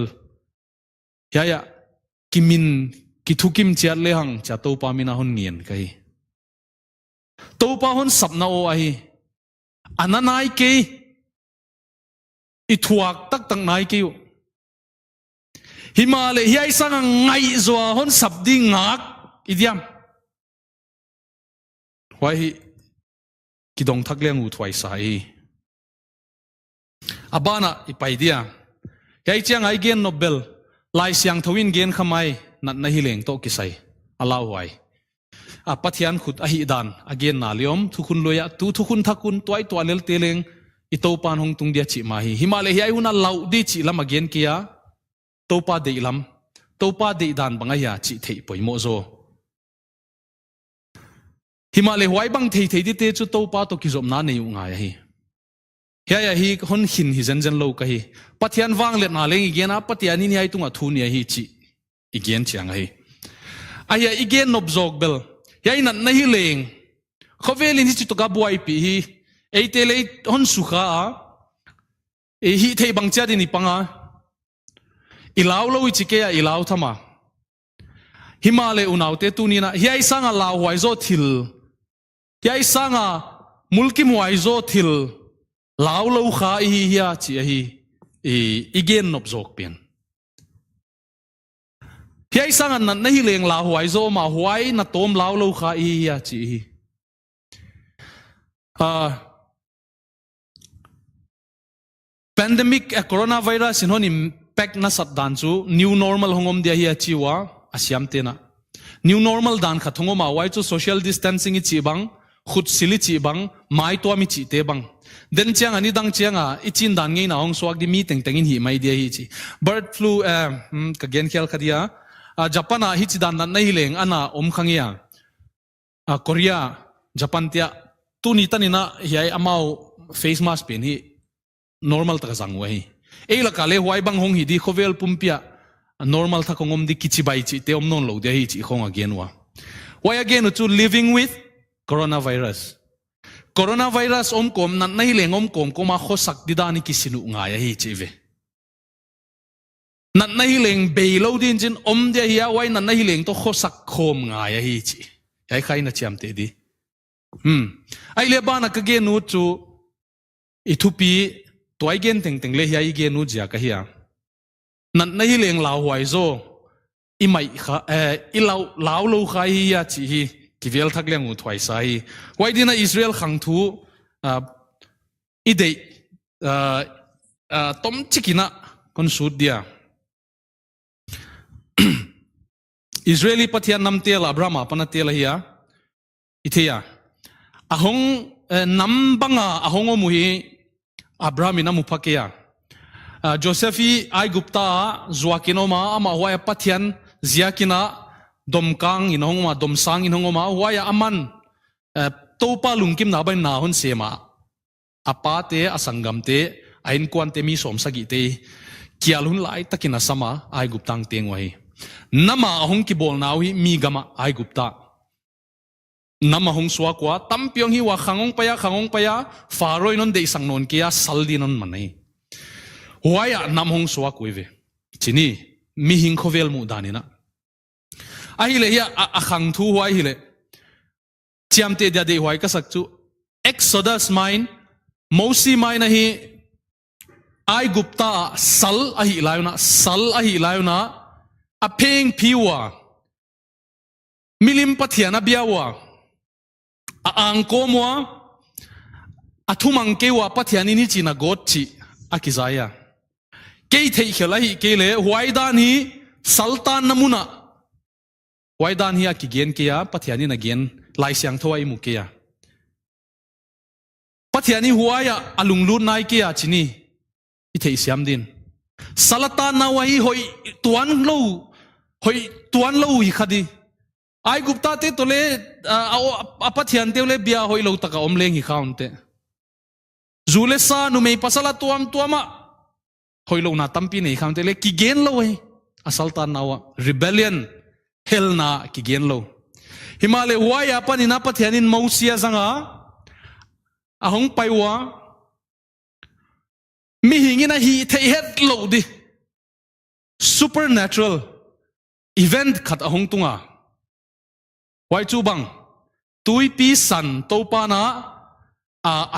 ya kimin kithukim chiat le hang cha to pa mina hon ngien kai to pa hon sapna o ahi ananai ke ithuak tak tak nai ke himale hiai sang ngai zo hon sabdi ngak idiam wai kidong thak leng u thwai sai abana ipai dia yai chiang ai gen nobel lai siang thawin gen khamai nat na hileng to kisai alau wai a pathian khut a hi dan again na liom thukhun loya tu thukhun thakun toy toalel teleng ito pan hong tung dia chi ma hi himale hi ai huna lau di chi lam again kia topa de lam topa de dan banga ya chi thei poimo zo himale huai bang thei thei di te chu topa to ki zom na nei u ngai hi ya hi hon hin hi zen lo ka hi pathian wang let na leng igen a pathian ni ai tunga thu ni hi chi igen chiang hi aya igen nob jok bel yai nan na hi leng khovelin hi chu to ka buai pi hi eitele hon sukha hi thei bang cha di ni panga ilaw lo chi ke ya ilaw thama himale unaute tunina hiai sanga law huai zo thil hiai sanga mulkim huai zo thil law lo kha hi hiya chi hi igen nop jok pen hiai sanga nan na hi leng law huai zo ma huai na tom law lo kha hi hiya chi hi pandemic coronavirus in hon impact na sat dan chu new normal hongom dia hi achiwa asiam te na new normal dan kha thongoma wai chu social distancing i chi bang khut sili chi bang mai to mi chi te bang den chiang ani dang chianga ichin dan ngei na hong swak di mi teng tengin hi mai dia hi chi bird flu ka gen khel khadia japan a hi chi dan nan nei leng ana om khangia Korea Japan tia tu ni tanina hiai amao face mask pen hi normal ta jang wai ei la kale huai bang hong hi di khovel pumpia normal tha kongom di kichi bai chi te om non lo de hi chi khong again wa why again to living with coronavirus om kom nan nei leng om kom ko ma kho sak di dani kisinu nga ya hi chi ve nan nei leng be lo din jin om de hi wai nan nei leng to kho sak khom nga ya hi chi ai khai na cham te di ai le ba na ka ge nu chu ithupi toy gen teng teng le hi ai ge nu ja ka hi nan nei leng lao huai zo i mai kha i lao lo khai hi ya chi hi kivel thak leng u thwai sai wai dina Israel khang thu i dei tom chikina kon sud dia Israeli pathian nam tel Abraham apana tel hiya ithia ahong nam banga ahongo muhi Abraham ina mupakeya Josephi ai gupta zuakinoma ama huaya pathian ziakina domkang inhongma domsang inhongma huaya aman topa lungkim na ban na hon sema apate asangam te ain kwante mi somsagi te kialhun lai takina sama ai guptang tengwai nama ahong ki bol naw hi mi gama ai gupta nama hong swa kwa tampiong hi wa khangong paya faroi non de sangnon kia saldi non manai huaya nam hong swa kuive chini mi hing khovel mu danina ai le ya akhang thu huai hi le chiamte dia de huai ka sak chu exodus mine mosi mine hi ai gupta sal ahi launa apeng piwa milim pathiana biawa angkomwa athumang kewa pathiani ni china gotchi akizaya kei thei khelai kele huaidan hi sultan namuna huaidan hi akigen kia pathiani na gen laisyang thoi mukia pathiani huaya alunglut nai kia chini i thei siam din salatan na wahi hoi tuan lo hi khadi ai gupta te tole apathian te le bia hoi lo taka omleng hi khaunte zule sa nu mei pasala tuama hoi lo na tampi nei khaunte le ki gen lo hi asaltan nawa rebellion hell na ki gen lo himale waya panina pathianin mausia zanga ahong paiwa mi hingina hi thei het lo di supernatural event khat ahong tunga wai chu bang tuipi san topa na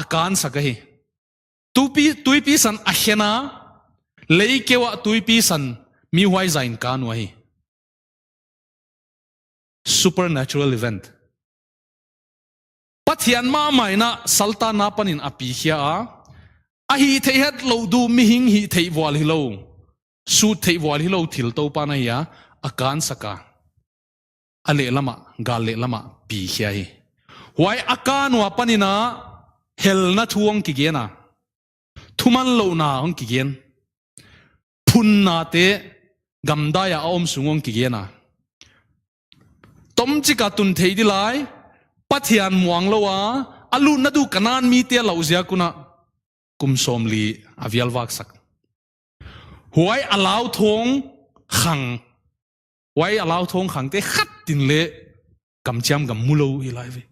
akan sakahi tuipi san ahena leikewa tuipi san mi huai zain kan wahi supernatural event pathian ma maina sultan na panin api khia ahi thei het lo du mi hing hi thei wal hi lo su thei wal hi lo thil topa na ya akan saka ale lama gale lama pi khia hi wai akan wa panina hel na thuang ki gena thuman lo na hong ki gen phun na te gamda ya om sungong ki gena tom chi ka tun thei di lai pathian muang lo wa alu na du kanan mi te lo zia kuna kum som li avial wak sak huai alau thong khang wai alau thong khang te khat tin le kam cham gam mulo hi lai ve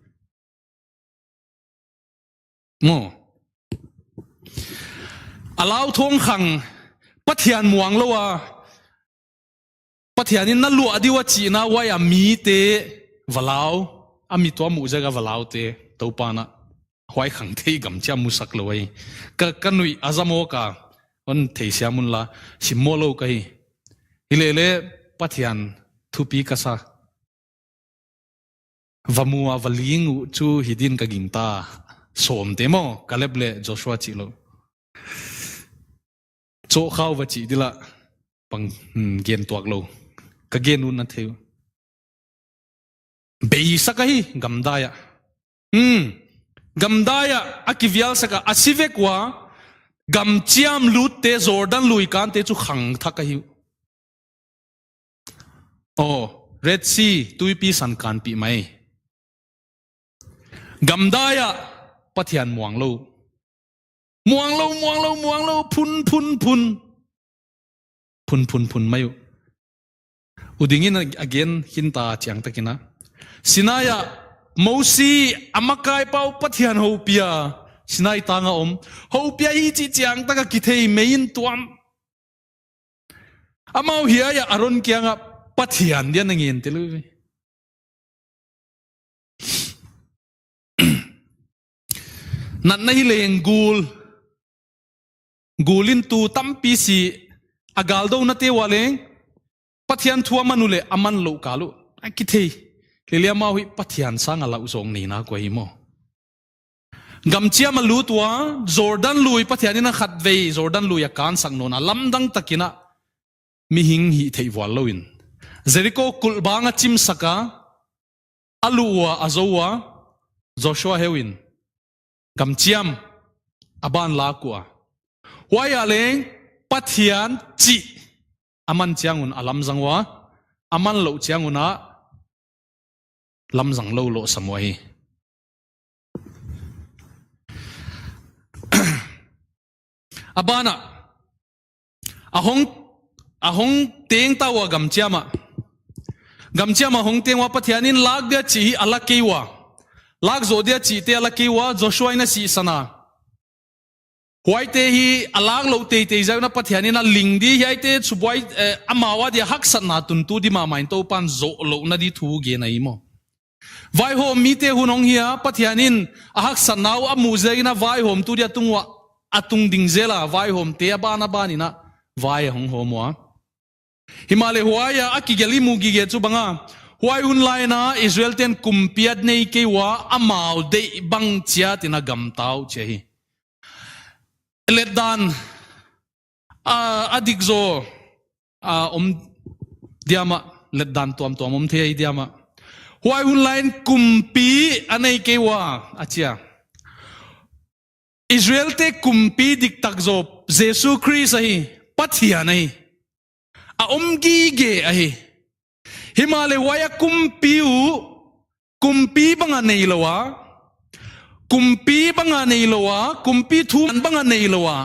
mo alau thong khang pathian muang lo wa pathianin na lu adiwa chi na wai ami te walau ami to mu jaga walau te topana huai khang thei gam cham mu sak loi ka kanui azamo ka on thei siamun la simolo kai hilele pathian thupi kasa vamua valingu chu hidin ka ginta som demo kaleble Joshua chilo chỗ khao và chỉ đi là bằng gen tuạc lâu cái gen luôn nó theo bây sắc ấy gầm đai à gầm đai à akivial saka asivek wa gam chiam lut te Jordan lui kan te chu khang thak hi Red Sea tui pi san kan pi mai gam đai à pathian muang lo phun mayu udingin again hinta chiang takina sinaya mosi amakai pau pathian ho pia sinai tanga ho pia hi chi chiang taka kithei mein tuam amau hiya ya aron kianga pathian dia nangin telu nat nahi leng gulin tu tampi si agaldo na te waleng pathian thua manule aman lo kalu akithei lelia ma hui pathian sanga la uzong ni na ko hi mo gamchia malu tua Jordan lui pathian ina khatve Jordan lui ya kan sang nona lamdang takina mi hing hi thei wal loin Jericho kulbanga chim saka aluwa azowa Joshua hewin gamchiam aban la kwa waya leng pathian chi aman chiangun alam zangwa aman lo chianguna lam zang lo samwai abana ahong teng tawa gamchiama hong tengwa pathianin lag dia chi alakewa lag zo dia chi te alakewa Joshua ina si sana huai te hi alang lo te zau na pathiani na ling di hiai te chubai amawa dia hak sat na tun tu di ma main to pan zo lo na di thu ge na imo vai hom mi te hunong hiya pathianin a hak sat naw amu ze na vai hom tu dia tungwa atung ding zela vai hom te abana bani na vai hong homwa himale huaya akigeli mu gi ge chu banga huai un lai na Israel ten kumpiat nei ke wa amau de bang chia tina gam tau che hi let dan adik zo diama let dan tuam the diama huai hun line kumpi anei kewa achia Israel te kumpi dik tak zo Jesu Christ ahi pathia nei a gi ge ahi himale waya kumpi banga nei lowa kumpi thu banga nei lowa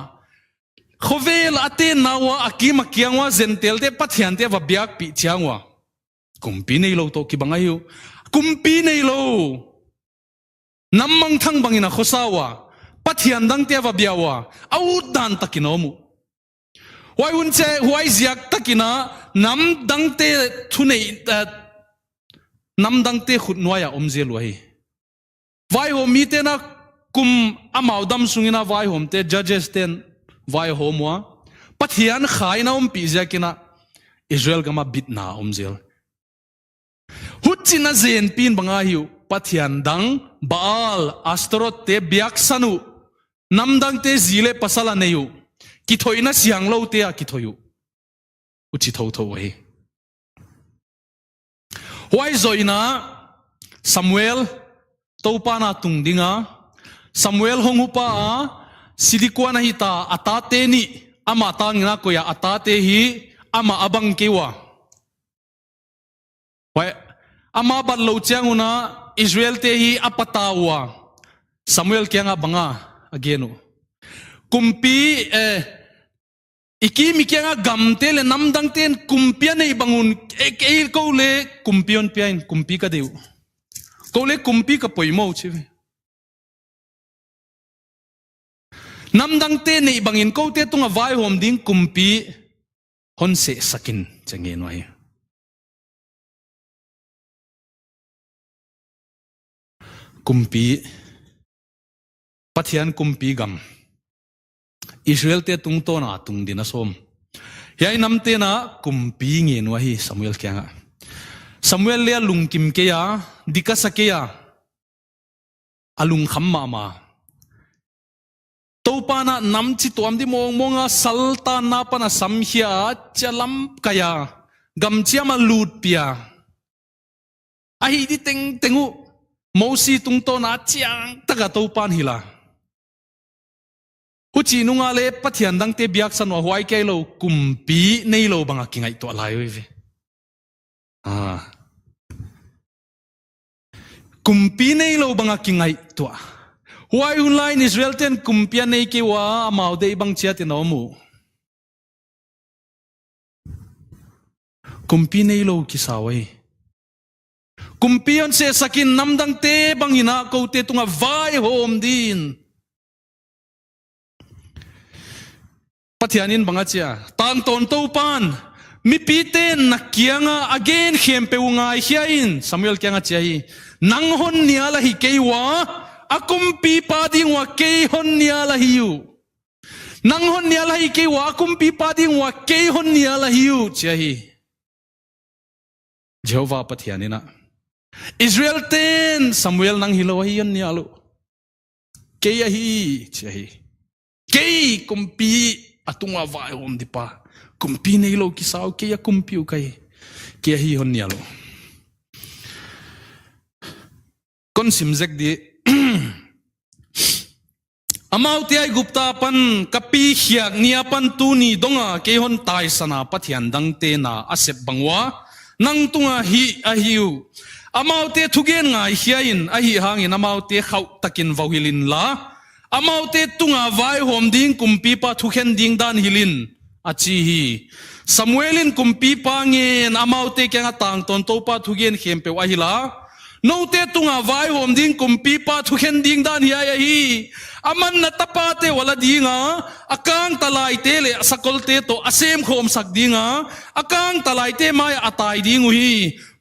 khovel ate nawa akima kiangwa zentel te pathian te vabiak pi chiangwa kumpi nei lo to ki banga hiu kumpi nei lo nammang thang bangina khosawa pathian dang te vabiawa au dan takinomu wai unche huai ziak takina nam dang te thunei nam dang te khut noya omzel wahi vai hom mi te na kum amau dam sungina vai hom te judges ten vai homwa pathian khai na pi zakina Israel gama bitna omzel huchina zen pin banga hiu pathian dang Baal Astaroth te biak sanu namdang te zile pasala neyu kithoina siang lo te a kithoyu uchi tho hi wai zoina Samuel topana tungdinga Samuel hongupa sidikwana hita atate ni ama tangina koya atate hi ama abang kewa wai ama ballo changuna Israel te hi apatawa Samuel kyanga banga agenu kumpi ikimi kyanga gamte le namdang ten kumpia nei bangun eil ko le kumpion piain kumpi ka deu ko le kumpi ka poimo chive namdang te nei bangin ko te tunga vai hom ding kumpi honse sakin change noi kumpi pathian kumpi gam Israel te tung to na tung dina som yai nam te na kumpi nge no hi Samuel kyanga Samuel le lungkim ke ya dikasake ya alung khamma ma to pa na nam chi tuam di mong monga salta na pa na samhia chalam kaya gam chia ma lut pia ahi di tengu mosi tung to na chiang taga to pan hila uchi nunga le pathian dang te biak san wa huai kai lo kumpi nei lo banga kingai to lai we kumpi nei lo banga kingai to huai online Israel ten kumpia nei ke wa amau de bang chia te no mu kumpi nei lo ki sawai kumpi on se sakin namdang te bangina ko te tunga vai hom din pathianin banga chia tang ton to pan mi piten nakianga again khempe unga hiain Samuel kyanga chia hi nang hon nia la hi keiwa akumpi pa ding wa kei hon nia la hiu nang hon nia la hi keiwa akumpi pa ding wa kei hon nia la hiu chia hi Jehovah pathianina Israel ten Samuel nang hilo hi yon nia lu kei hi chia hi kei kumpi atunga vai om dipa kumpi nei lo ki sao ke ya kumpi u kai ke hi hon nia lo kon simjek di amau ti ai gupta pan kapi hiak nia pan tu ni donga ke hon tai sana pathian dang te na asep bangwa nang tunga hi a hiu amau te thugen ngai hiain a hi hangin amau te khau takin vawilin la amau te tunga vai hom ding kumpi pa thukhen ding dan hilin achi hi Samuelin kumpi pa ngen amau te kyanga tang ton to pa thugen khempe wa hila no te tunga vai hom ding kumpi pa thukhen ding dan hi ya hi aman na tapa te wala dinga akang talai te le sakol te to asem khom sak dinga akang talai te mai atai ding hi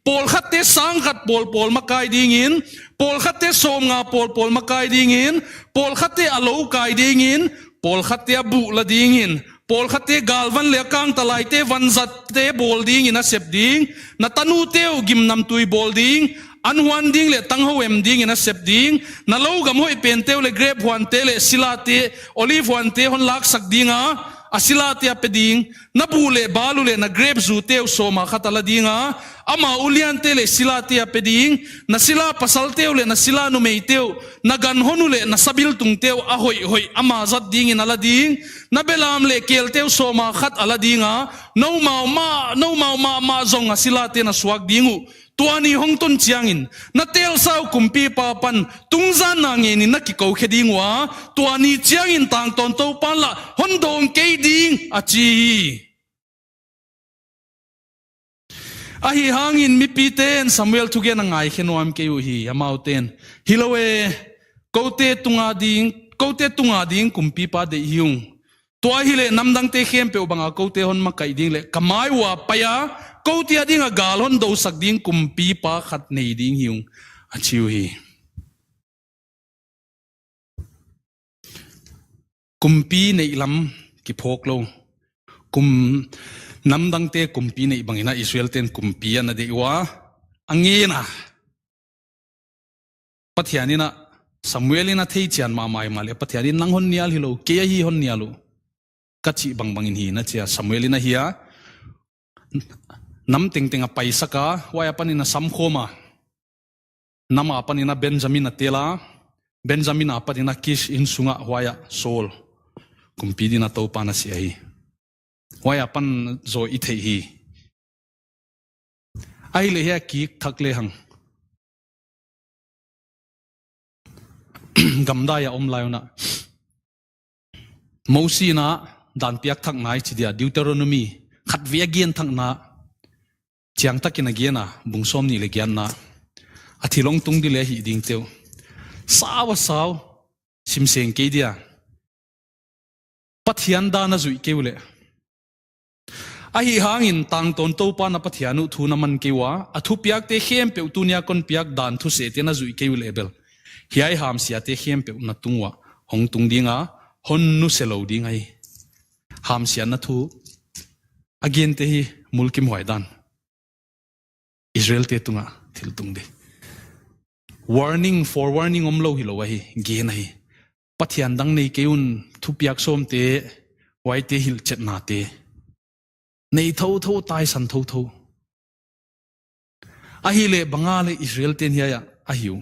pol khat te sang khat pol makai dingin pol khat te som nga pol makai dingin pol khat te alo kai dingin pol khat te bu la dingin pol khat te galvan le kang talai te van zat te bol ding in a sep ding na tanu te gim nam tui bol ding an huan ding le tang ho em ding in a sep ding na lo gam hoi pen te le grape huan te le sila te olive huan te hon lak sak dinga asila te apeding na bule balu le na grape zu te soma khatala dinga ama ulian te le sila te apeding na sila pasal te le na sila no mei te na gan honu le na sabil tung te a hoi ama zat ding in ala ding na belam le kel te soma khat ala dinga no ma ma zonga sila te na swak dingu tuani hong ton chiangin na tel sau kumpi pa pan tungzan na nge ni na ki ko kheding wa tuani chiangin tang ton to pan la hon dong ke ding achi ahi hangin mi piten Samuel thugen na ngai khenuam ke u hi amauten hilowe kote tunga ding kumpi pa de hiung tua hile namdang te khem pe banga kote hon ma kai ding le kamai wa paya kote ading a galon do sak ding kumpi pa khat nei ding hiung achiu hi kumpi nei lam ki phok lo kum namdang te kumpi nei bangina Israel ten kumpi ana de wa angena pathianina Samuelina thei chian ma mai male pathianin nang hon nial hilo ke hi hon nialu kachi bangin hi na chia Samuelina hiya nam ting a paisa ka waya panina samkhoma nama panina Benjamin atela Benjamin apanina Kish in sunga waya Saul kumpi dina to pana si ai waya pan zo i thei hi ai le ya ki thak le hang gamda ya omlayona mosi na dan piak thak nai chidia Deuteronomy khat via gen thak na chiang takina gena bungsom ni le gyan na athilong tung di le hi ding teu saw simseng ke dia pathian da na zui keule ahi hangin tang ton to pa na pathianu thu na man kewa athu piak te khem pe utunia kon piak dan thu se te na zui keule bel hiai ham sia te khem pe na tungwa hong tung dinga hon nu selo dingai ham sia na thu again te hi mulkim hoidan Israel te tunga thil tung de warning for warning omlo hi lo hi ge na hi pathian dang nei keun thupiak som te wai te hil chet na te nei tho tho tai san tho tho ahi le bangale Israel ten hiya ahiu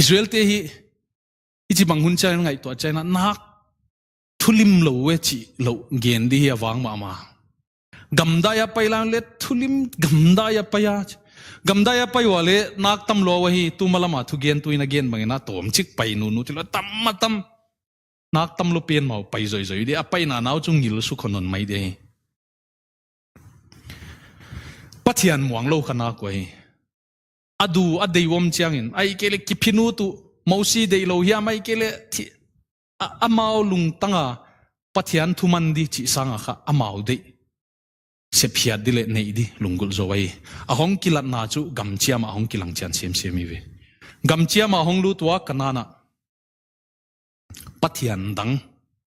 Israel te hi ichi banghun cha ngai to china nak thulim lo we chi lo gen di hi awang ma ma gamda ya pailang le thulim gamda ya paya gamda ya pai wale nak tam lo wa hi tu malama thu gen tu ina gen bangena tom chik pai nu nu tilo tam matam nak tam lo pen mau pai zoi zoi di apai na naw chung ngil su khonon mai de pathian muang lo khana ko hi adu adei wom chiangin ai kele kipinu tu mausi dei lo hiam ai kele amau lung tanga pathian thuman di chi sanga kha amau dei se phiat dile nei di lungul zowai ahong kilat na chu gamchiam ahong kilang chan sem semi ve gamchiam ahong lu tuwa kanana pathian dang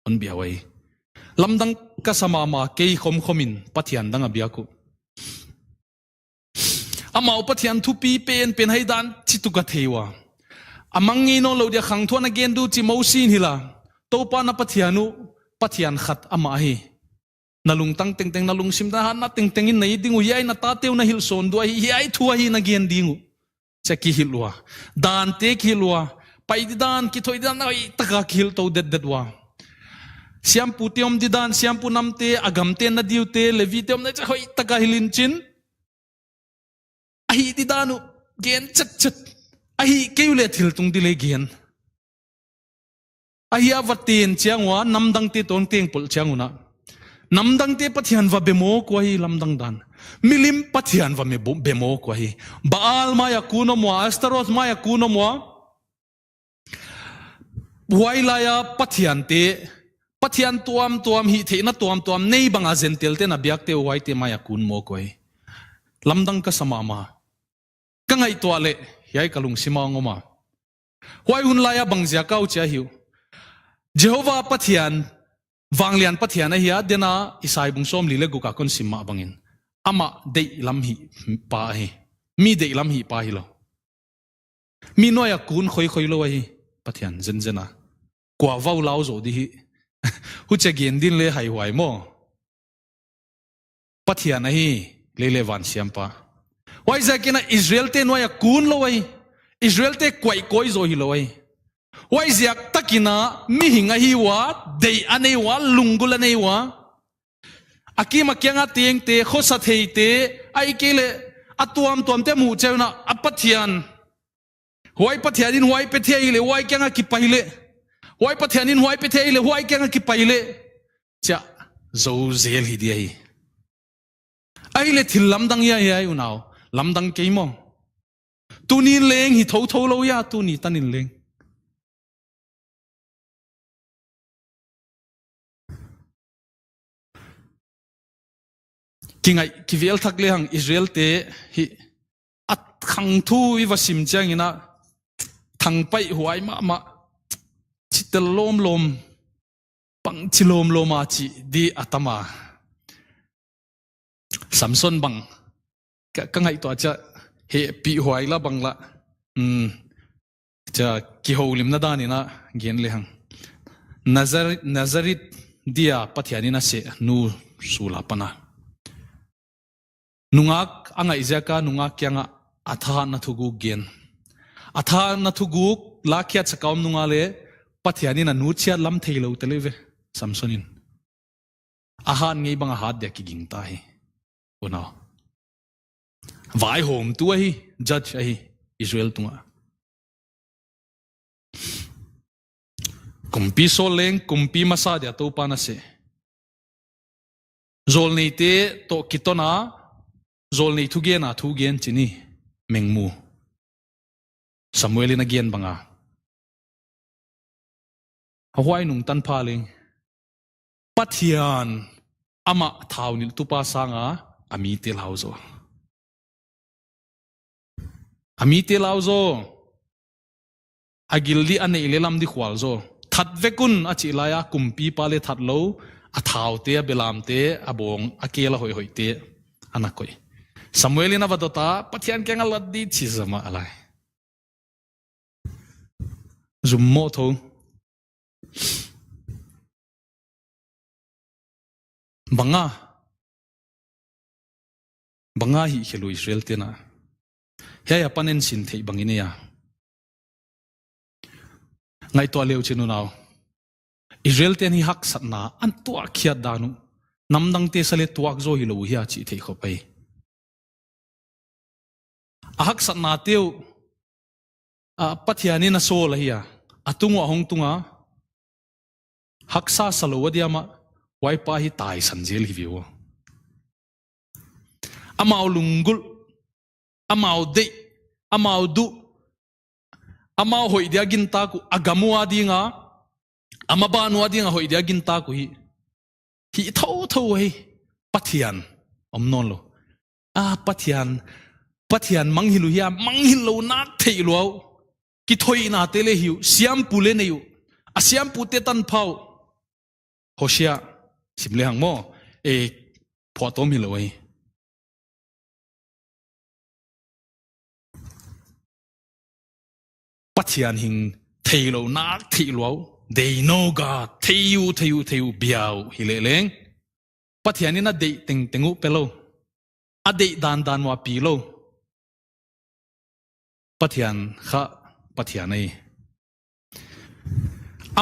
on biawai lamdang kasama ma kei khom khomin pathian dang abiaku amau pathian thu pi pen haidan chituka thewa amangi no lo dia khang thona gen du chi mosin hila to pa na pathianu pathian khat ama hi nalung tang teng teng nalung sim da na teng teng in nei dingu yai na ta teu na hil son du hi yai thua hi na gen dingu chaki hilwa dan te khilwa pai di dan ki thoi dan ai taka khil to det wa siam pu tiom di dan siam pu nam te agam te na diu te levi tiom na cha hoi taka hilin chin ahi di danu gen chat ahi keule thil tung di le gen ahi avatin chiangwa namdang te tong teng pol chianguna namdang te pathian va bemo ko hi lamdang dan milim pathian va me bemo ko hi baal ma yakuno mo astaroth ma yakuno mo wailaya pathian te pathian tuam hi theina tuam nei banga zentel te na biak te wai te ma yakun mo ko hi lamdang ka samama kangai toale yai kalung sima ngoma wai hun laya bangjia kau cha hiu Jehovah pathian wanglian pathian hiya dena isai bung som lile guka kon simma bangin ama dei lam hi pa hi mi dei lam hi pa hi lo mi noya kun khoi lo hi pathian zen kwa vau lau zo di hi hu che gen din le hai huai mo pathian hi le wan siam pa wai zakina Israel te noya kun lo hi Israel te kwai koi zo hi lo hi wai ziak takina mi hinga hi wa dei anei wa lungul anei wa akima kyanga tieng te khosa thei te ai kele atuam te mu cheuna apathian huai pathianin huai pe thei le huai kyanga ki paile huai pathianin huai pe thei le huai kyanga ki paile cha zo zel hi dia hi ai le thil lamdang ya unau lamdang keimo tunin leng hi tho lo ya tu ni tanin leng kingai kivel thak le hang Israel te hi at khang thu I wasim chang ina thang pai huai ma chitel lom pang chilom loma chi di atama Samson bang ka ngai to cha he pi huai la bangla cha ki holim na dani na gen le hang nazarit dia pathianina se nu sula pana nungak anga izaka nungak kyanga atha na thugu gen atha na thugu lakhya chakaum nungale pathiani na nuchia lam theilo televe samsonin ahan ngei banga hat de ki ging ta hi ona vai hom tu hi judge hi Israel tunga kumpi so leng kumpi masa de to pa na se zol nei te to kitona zol nei thugen chini mengmu Samuel in again banga Hawaii nung tan paling pathian ama thau nil tupa sanga ami te lauzo agildi ane ilelam di khwalzo that vekun achi laya kumpi pale that lo athau te belam te abong akela hoi te anakoi Samuelina vadota pathian kenga laddi chizama alai zoom mo tho banga hi khelu Israel te na he panen sin thei bangine ya ngai to leu chinu naw Israel ten hi hak sat na an tua khiat danu namdang te sale tuak zo hi lo hi chi thei khopai a hak sat na teu a pathiani na so la hiya atunga hong tunga haksa salowadiama wai pa hi tai sanjel hi viwo amau lungul amau de amau du amau hoi dia ginta ku agamu adinga amabanu adinga hoi dia ginta ku hi tho hi pathian omnon lo pathian manghilu hiya manghilo nak theilo ki thoi na tele hiu siam pule nei asiam pute tan phau hoshia simle hang mo e photom hi loi pathian hing theilo nak theilo they know God theyu biao hi le leng pathian ina de tengu pelo ade dan wa pi lo pathian kha pathian ai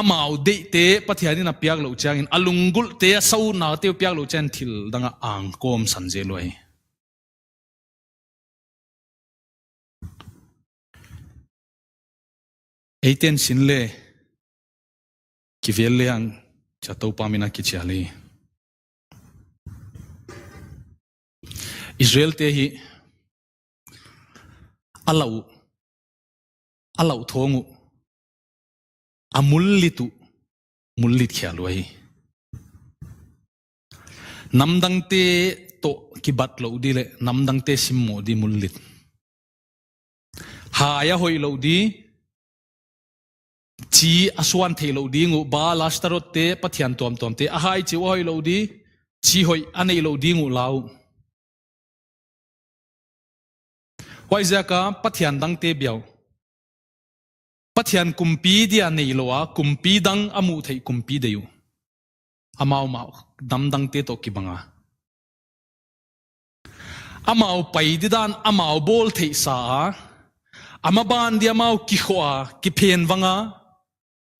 amau de te pathian ina piak lo changin alungul te sau na te piak lo chan thil danga ang kom sanje loi eiten sinle kivel leang chato pamina kichali Israel te hi alau thongu mullit khialoi namdang te to kibat lo dile namdang te simmo di mullit ha ya hoi lo di chi aswan thelo di ngu ba lastarot te pathian tom te ahai chi hoi lo di chi hoi anei lo di ngu lau wai zaka pathian dang te biao pathian kumpi dia nei lowa kumpi dang amu thei kumpi deyu amau dam dang te to kibanga amau pai didan amau bol thei sa amaban dia mau ki khwa ki phen wanga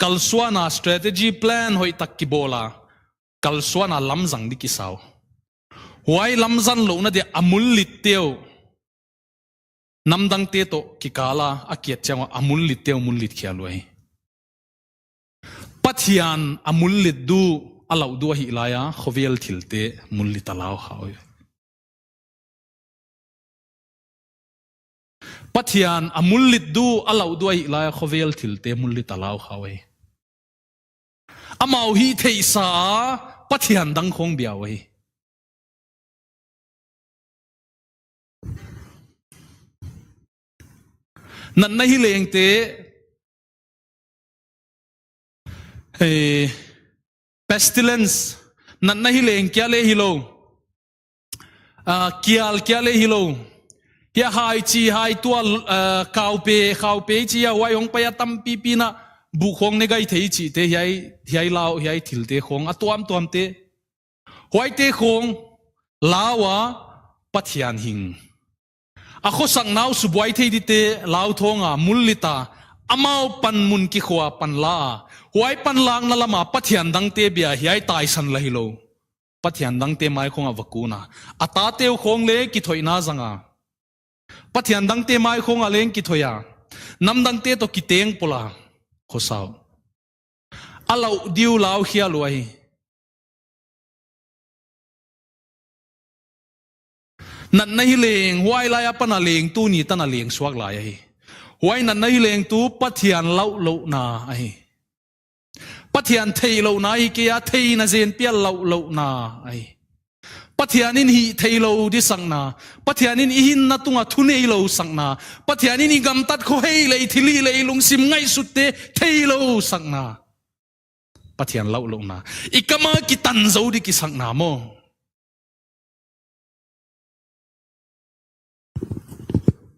kalswana strategy plan hoi tak ki bola kalswana lamjang di ki saw wai lamzan lo na de amul liteu namdang te to kikala akiat chang amul lit te amul lit khialoi pathian amul lit du alau du hi laya khovel thilte mulli talaw hawi pathian amul lit du alau du hi laya khovel thilte mulli talaw hawi amau hi theisa pathian dang khong biawai nan na hi leng te pestilence nan na hi leng kya le hilo kial kya le hilo ya hai chi hai tua khau pe chi ya wai hong pa ya tam pi na bu khong ne gai thei chi te hiai lao hiai thil te khong atuam te hoi te khong lawa pathian hing ako sang nau subuai thei dite lau thonga mullita amau pan mun ki khwa pan la huai pan lang na lama pathian dang te bia hiai tai san la hilo pathian dang te mai khonga vakuna ata teu khong le ki thoina zanga pathian dang te mai khonga leng ki thoya nam dang te to ki teng pola khosau alau diu lau hia luai nan nahi leng huai lai apana leng tu ni tana leng suak lai ai huai nan nahi leng tu pathian lo na ai pathian thei lo na hi ke ya thei na zen pial lo na ai pathian in hi thei lo di sang na pathian in hin na tunga thunei lo sang na pathian in gam tat kho hei le thili le lung sim ngai sutte thei lo sang na pathian lo na ikama ki tan zo di ki sang na mo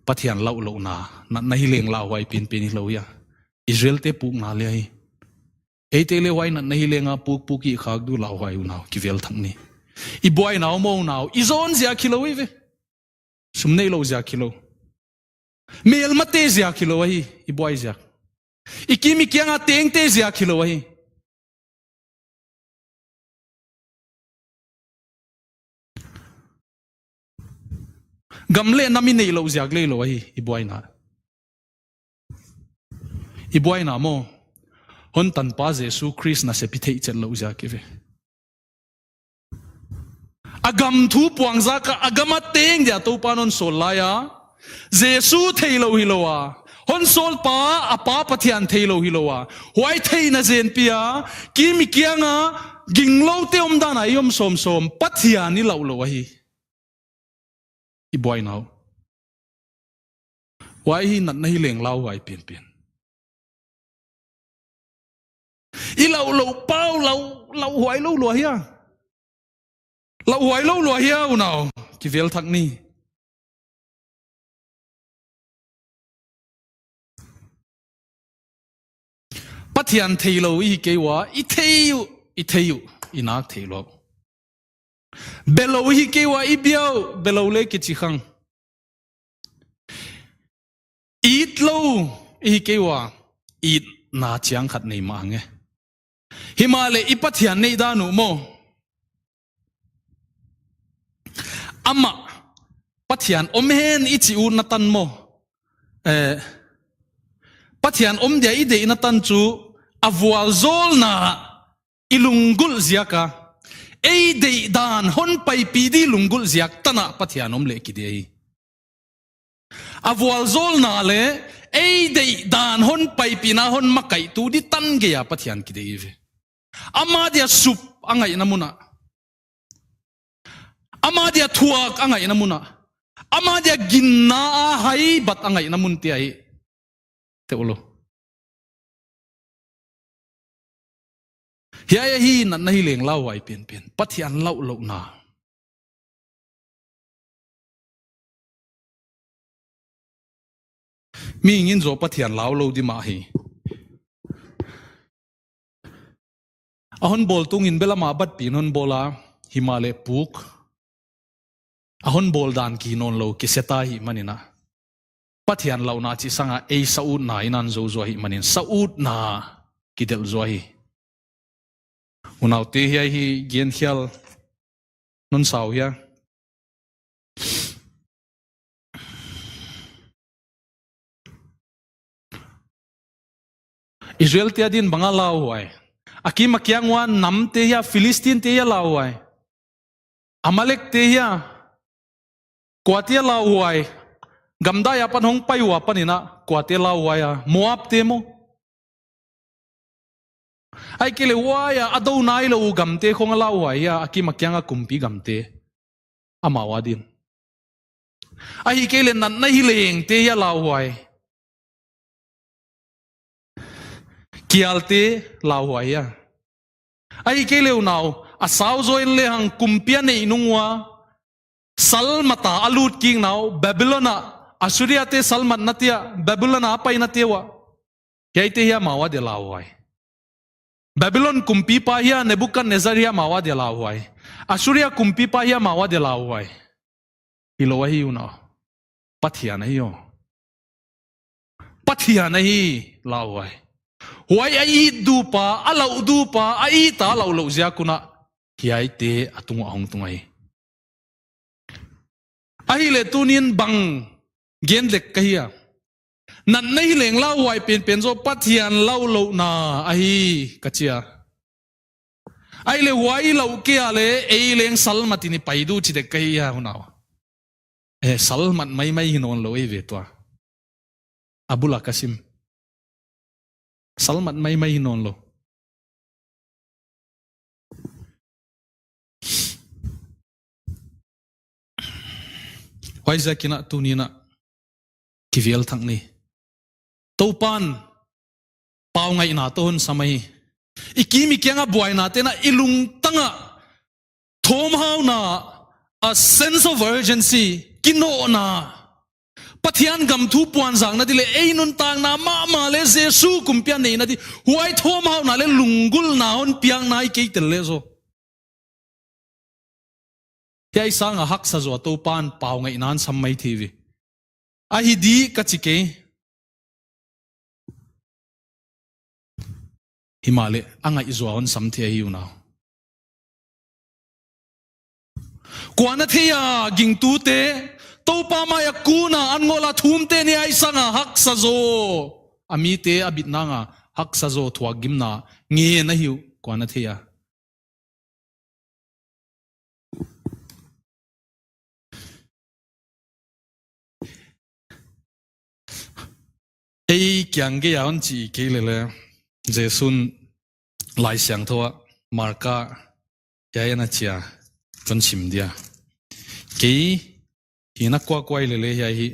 pathian lo na na hi leng la wai pin hi lo ya Israel te puk na le hi ei te le wai na nei le nga puk ki khak du lau wai u naw ki vel thang ni I boy naw mo naw I zon zia kilo ve sum nei lo zia kilo mel ma te zia kilo hi I boy zia I kimi kyanga teng te zia kilo hi gamle nami nei lo zia gle lo hi I boy na mo hon tan pa Jesu Christ na se pithei chen lo zia ke ve agam thu puang za ka agama teng ja to panon sol la ya Jesu thei lo hi lo wa hon sol pa apa pathian thei lo hi lo wa huai thei na zen pia kimi kianga ginglo te om da na yom som pathian ni lo lo hi I boy now why hi nat nahi leng lau wai pian I lo pau lo huai lo hia lo huai lo hia u nào ki vel thak ni pathian thei lo I ke wa I thei I nak thei lo belo hi ke wa I biao belo le ki chi khang eat lo hi ke wa eat na chiang khat nei ma nge himale I pathian nei da nu mo ama pathian om hen I chi u na tan mo pathian om dia I de na tan chu avwal zol na ilungul ziaka ei de dan hon pai pi di lungul ziak tana pathian om le ki de avwal zol na le ei de dan hon pai pi na hon makai tu di tan ge ya pathian ki de ve ama dia sup angai namuna ama dia thuak angai namuna ama dia ginna hai bat angai namun ti ai te ulo hiya hi na nahi leng lau wai pian pathian lau na mi ngin zo pathian lau lo di ma hi ahon bol tung in bela ma bat pi non bola himale puk ahon bol dan ki non lo ki seta hi manina pathian lau na chi sanga ei saud na inan zo zo hi manin saud na kidel zo hi unaw te hi gen khial non saw ya Israel te din banga lau wai aki makyang wan nam te ya Philistine te ya lau wai Amalek te ya kwatia lau wai gamda ya pan hong pai wa panina kwatia lau wai Moab te mo ai kele waya ado nai lo gamte khong lau wai ya aki makyang a kumpi gamte amawa din ai kele nan nai leng te ya lau wai kialte lau wai ya ai kele unaw asaw zoin le hang kumpia nei nungwa salmata alut king now Babylona Assyria te salmat natia Babylona apai natewa yaite ya mawa de lau wai Babylon kumpi pa hiya Nebuchadnezzar hiya mawa de lau wai Assyria kumpi pa hiya mawa de lau wai ilo hi una pathia nahi yo pathia nahi lau wai wai ai du pa alau du pa ai ta lau lo zia kuna hiai te atung ong tungai ai le tunin bang gen lek kahia nan nei leng lau wai pen zo pathian lau lo na ai kachia ai le wai lau ke ale ei leng salmat ni paidu chi de kahia hunaw salmat mai hinon lo e ve to Abula Kasim salmat mai hinon lo wai zakina tunina kivel thang ni topan pau ngai na ton samai ikimi kyanga buai na te na ilung tanga thom hau na a sense of urgency kino na pathian gam thu puan zang na dile ei nun tang na ma le jesu kumpian nei na di huai thom hau na le lungul na hon piang nai ke tel le zo ya isang a hak sa zo to pan pau ngai nan sam mai thiwi a hi di ka chike himale anga izwa on sam the hi una kwana theya ging tu te to pa ma ya kuna an ngola thum te ni ai sanga hak sa zo ami te abit na nga hak sa zo thwa gimna nge na hiu kwana theya ei kyang ge yaon chi ke le le jesun lai siang thowa marka ya na chia chon sim dia ke hina kwa kwai le ya hi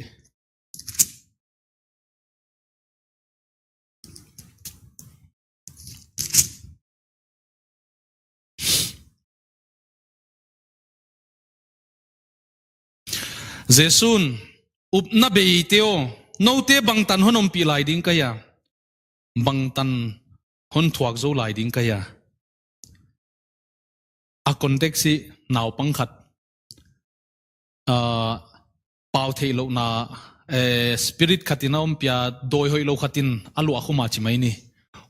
jesun upna beiteo note bangtan honom pi lai ding kaya bangtan hon thuak zo lai ding kaya a context si naw pangkhat pau thei lo na spirit khatina pia doi hoi lo khatin alu akhuma chimai ni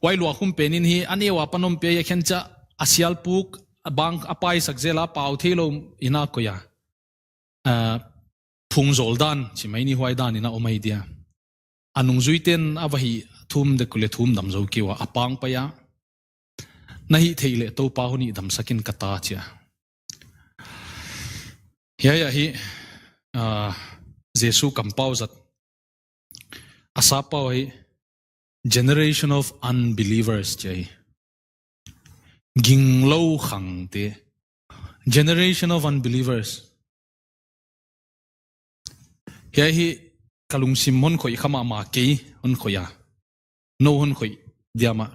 wai lu akhum penin hi anewa panom pe ya khencha asial puk bang apai sakjela pau thei lo ina koya phung zoldan chimai ni huai dan ina omai dia anung zuiten awahi thum de kule thum dam zo kiwa apang pa ya nahi theile to pa honi dam sakin kata chia ya hi jesu kampau zat asapa hi generation of unbelievers chai ginglo khangte generation of unbelievers ya hi kalung simon khoi khama ma ke on khoya no hon khoi diama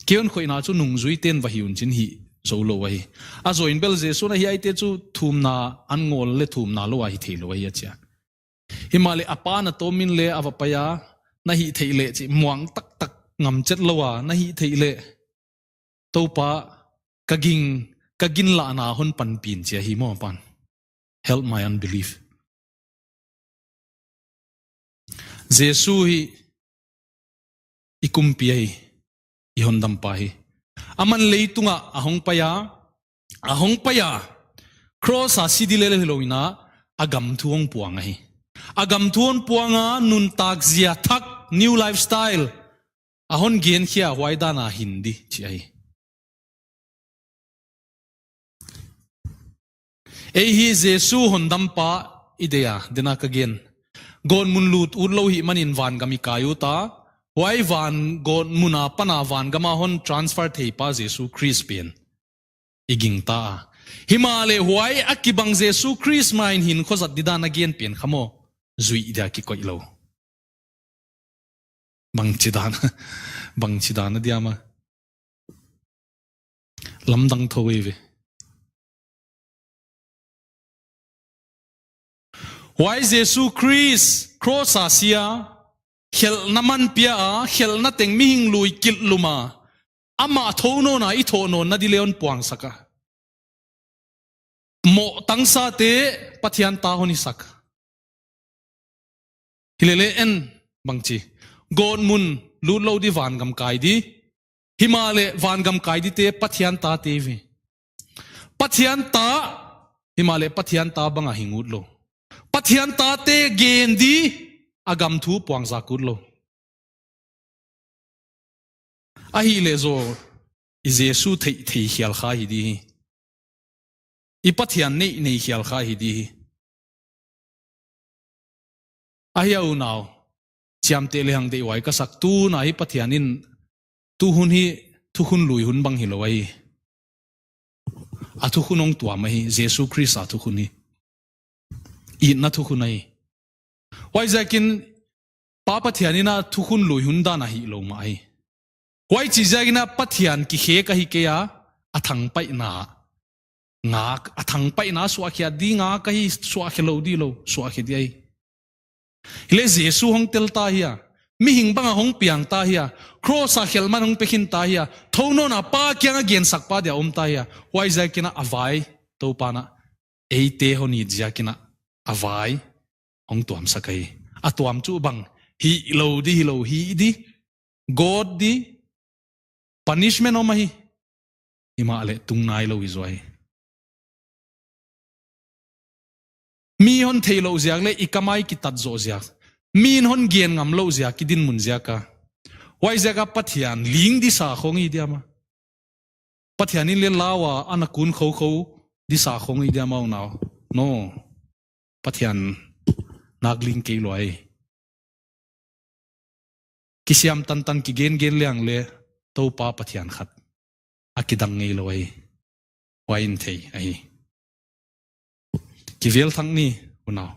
keon khoi na chu nung zui ten wa hiun chin hi zo lo wa hi a zo in bel jesu na hi ai te chu thum na an ngol le thum na lo wa hi thei lo wa hi cha himale apa na to min le avapaya na hi thei le chi muang tak tak ngam chet lo wa na hi thei le to pa kagin la na hon pan pin che hi mo pan help my unbelief jesu hi ikumpi hi ihondam pa hi aman leitunga ahong paya cross a sidile loina agam thuong puanga hi agam thuon puanga nun tak zia thak new lifestyle ahon gen khia waidana hindi chi ai ei hi jesu hondam pa ideya dena ka gen gon mun lut urlo hi manin van gami kayu ta wai van gon muna pana van gama hon transfer thei pa jesu christ pen iging ta himale huai akibang jesu christ main hin khozat didan again pen khamo zui ida ki koilo bangchidan diama lamdang thowe why jesu christ cross asia khel naman pia khel na teng mi hing lui kil luma ama thono na I thono na dileon puang saka mo tangsa te pathian ta honi sak hilele en bangchi gon mun lu lo di van gam kai di himale van gam kai di te pathian ta te vi pathian ta himale pathian ta banga hingut lo pathian ta te gen di agam thu puang zakut lo ahi le zo I jesu thei hial kha hi di I pathian nei hial kha hi di ahia u naw chiam te le hang de wai ka sak tu na hi pathianin tu hun lui hun bang hi lo ai a thu hunong tua mai jesu christ a thu huni I na thu hunai wai zakin pa pathianina thu hun lui hun da na hi lo mai wai chi zakina pathian ki he ka hi ke ya athang pai na nga athang pai na swa khia di nga ka hi swa khelo di lo swa khi di ai le Jesu hong tel ta hiya mi hing banga hong piang ta hiya cross a helman hong pekin ta hiya thono na pa kyang again sakpa dia ta hiya why za kina avai to pana eite honi ja kina avai hong tuam sakai atuam chu bang hi lo di God di punishment o mahi ima ale tung nai lo izoi mi hon thailo ziak le ikamai ki tat zo ziak min hon gen ngam lo ziak ki din mun ziaka wai zaka pathian ling di sa khongi diama pathian in le lawa anakun kho di sa khongi diama now no pathian nagling ke loi kisiam tan ki gen liang le to pa pathian khat akidang ngei loi wain thei ai kivel thang ni unaw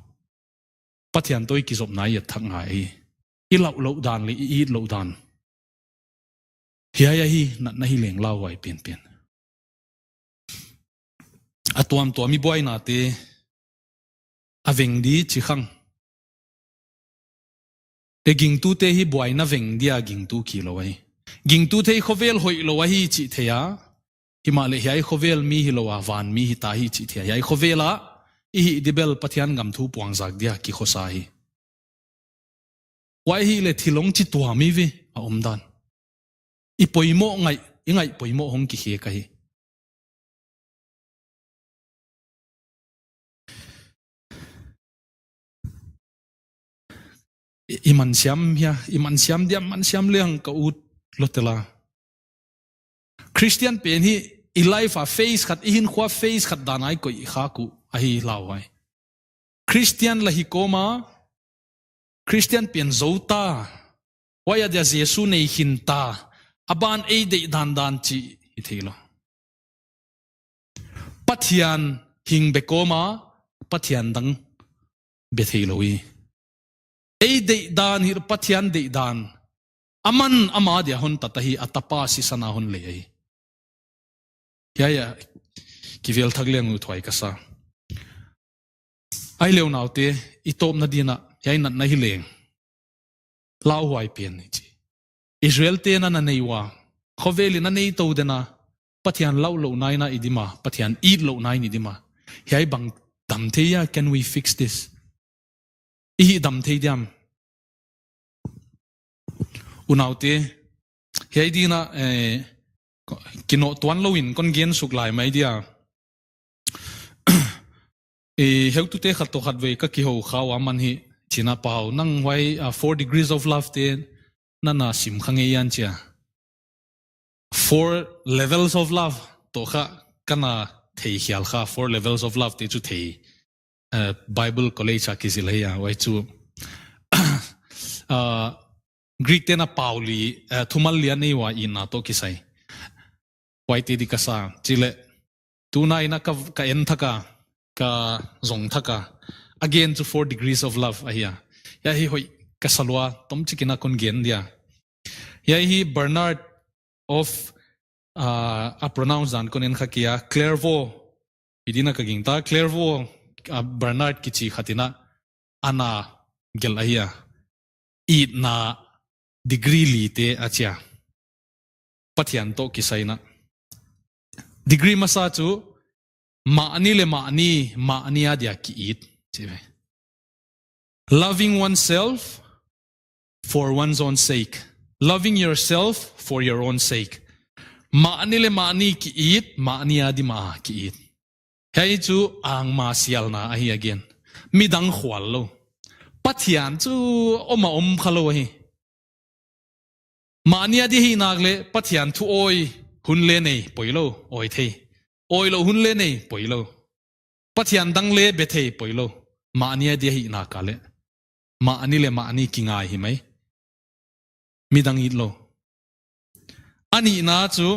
pathian toi ki zop nai ya thang ai i lo dan le i lo dan hiya hi na hi leng law wai pen atuam to mi boy na te aveng di chi khang e ging tu te hi boy na veng dia ging tu ki loi ging tu te khovel hoi lo hi chi theya himale hiai khovel mi hi lo van mi hi ta hi chi thea hiai khovela i dibel pathian ngam thu puang zak dia ki khosai wai hi le thilong chi tua mi vi a omdan i poimo ngai poimo hong ki he kai iman siam dia man siam leng ka ut lotela Christian pen hi i life a face khat i hin khwa face khat danai ko i kha ku a hi lawai Christian la hi koma Christian pen zota waya dia Jesu nei hinta aban e de dan chi i thilo pathian hing be koma pathian dang be thiloi e de dan hir pathian de dan aman ama dia hon tatahi atapa si sana hon le ai ya kivel thagleng u thoi kasa ai leo naute i top na dina yai nat na hi leng lau huai pian ni chi Israel te na nei wa khoveli na nei to dena pathian lo nai na idima pathian eat lo nai ni dima yai bang dam the ya can we fix this I dam the diam unaute yai dina kino tuan lo in kon gen suk lai mai dia heu tu te khat to khat ve ka ki ho khawa man hi china pau nang wai 4 degrees of love te na sim khange yan chia 4 levels of love to kha kana thei hial kha 4 levels of love te chu thei Bible college a kizilaya wai chu Greek te na pauli thumal lian nei wa ina to kisai wai te di kasa chile tuna ina ka en thaka ka zong thaka again to 4 degrees of love ahia ya hi hoi kasalwa tom chikina kon gen dia ya hi Bernard of a pronounce an konen khakia Clairvaux idina ka gingta Clairvaux Bernard kichi khatina ana gel ahia I na degree li te achia pathian to kisaina degree masa chu maani le maani adia ki it chive loving oneself for one's own sake loving yourself for your own sake maani le maani ki it maani adi ma ki it hei chu ang ma sial na ahi again midang khwal lo pathian chu oma khalo hi maani adi hi nagle pathian thu oi hun le nei poilo oi thei oi lo hun le nei poilo pathian dang le be thei poilo maani adi hi na kale maani le maani kingai hi mai midang it lo ani na chu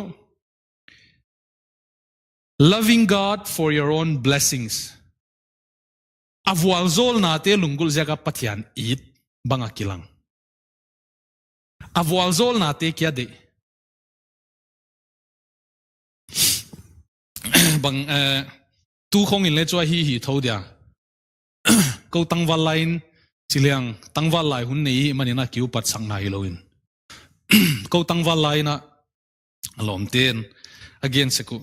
loving God for your own blessings avwal zol na te lungul jaga pathian it banga kilang avwal zol na te kya de bang tu khong in le chwa hi tho dia ko tangwal line chiliang tangwal lai hun nei manina kiu pat sang nai loin ko tangwal lai na lom ten again seku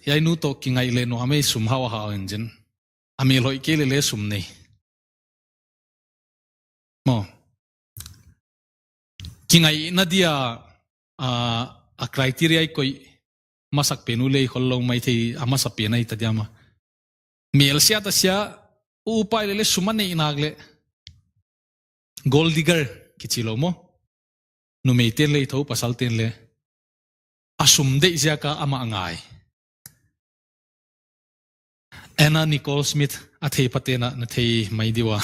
yai nu to kingai le no ame sum hawa ha engine ame loi ke le sum nei mo kingai na dia a criteria koi masak penu le hollo mai thei ama sa pe nai ta diama mel sia ta sia upai le suman nei nagle gold digger kichilo mo nu mei ten le tho pasal ten le asum de sia ka ama angai Anna Nicole Smith a thei patena na thei mai diwa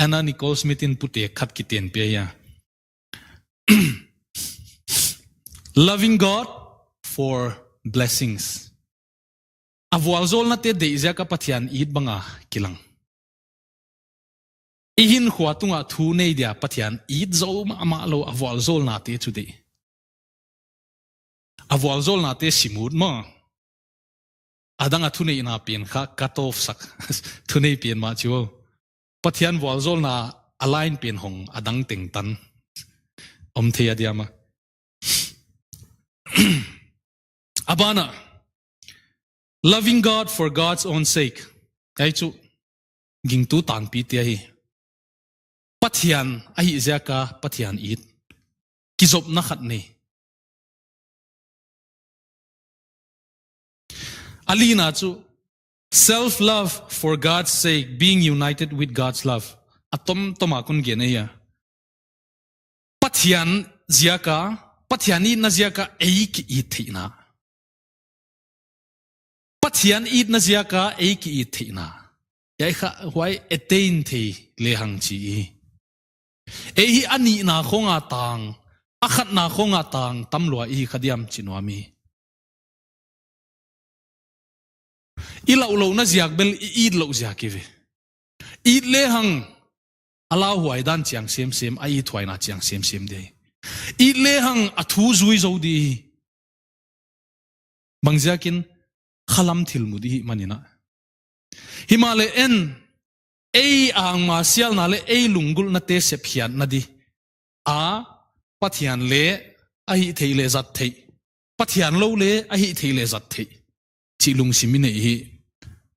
Anna Nicole Smith in pute khat ki ten pe ya loving God for blessings avwal zol na te de sia ka pathian id banga kilang ihin khwa tunga thu nei dia pathian id zo ma lo avwal zol na te chu de avwal zol na te simut ma adanga thu nei na pin kha cut off sak thu nei pin ma chu pathian wal zol na align pin hong adang ting tan om thea diama abana loving God for God's own sake ai chu ging tu tan pi te hi pathian ai zaka pathian it kizop na khat nei alina chu self love for God's sake being united with God's love atom toma kun ge nei ya pathian ziaka pathiani na ziaka ei ki i thina pathian i na ziaka ei ki i thina yai kha huai attain the le hang chi ei ani na khonga tang akhat na khonga tang tamlua i khadiam chinwami ilau lo na ziak bel id lo ziaki ve id le hang ala huai dan chiang sem sem ai thwai na chiang sem sem de id le hang athu zui zo di bangziakin khalam thil mudi manina himale en ei ang ma sial na le ei lungul na te sep hian na di a pathian le a hi thei le zat thei pathian lo le a hi thei le zat thei chi lung simine hi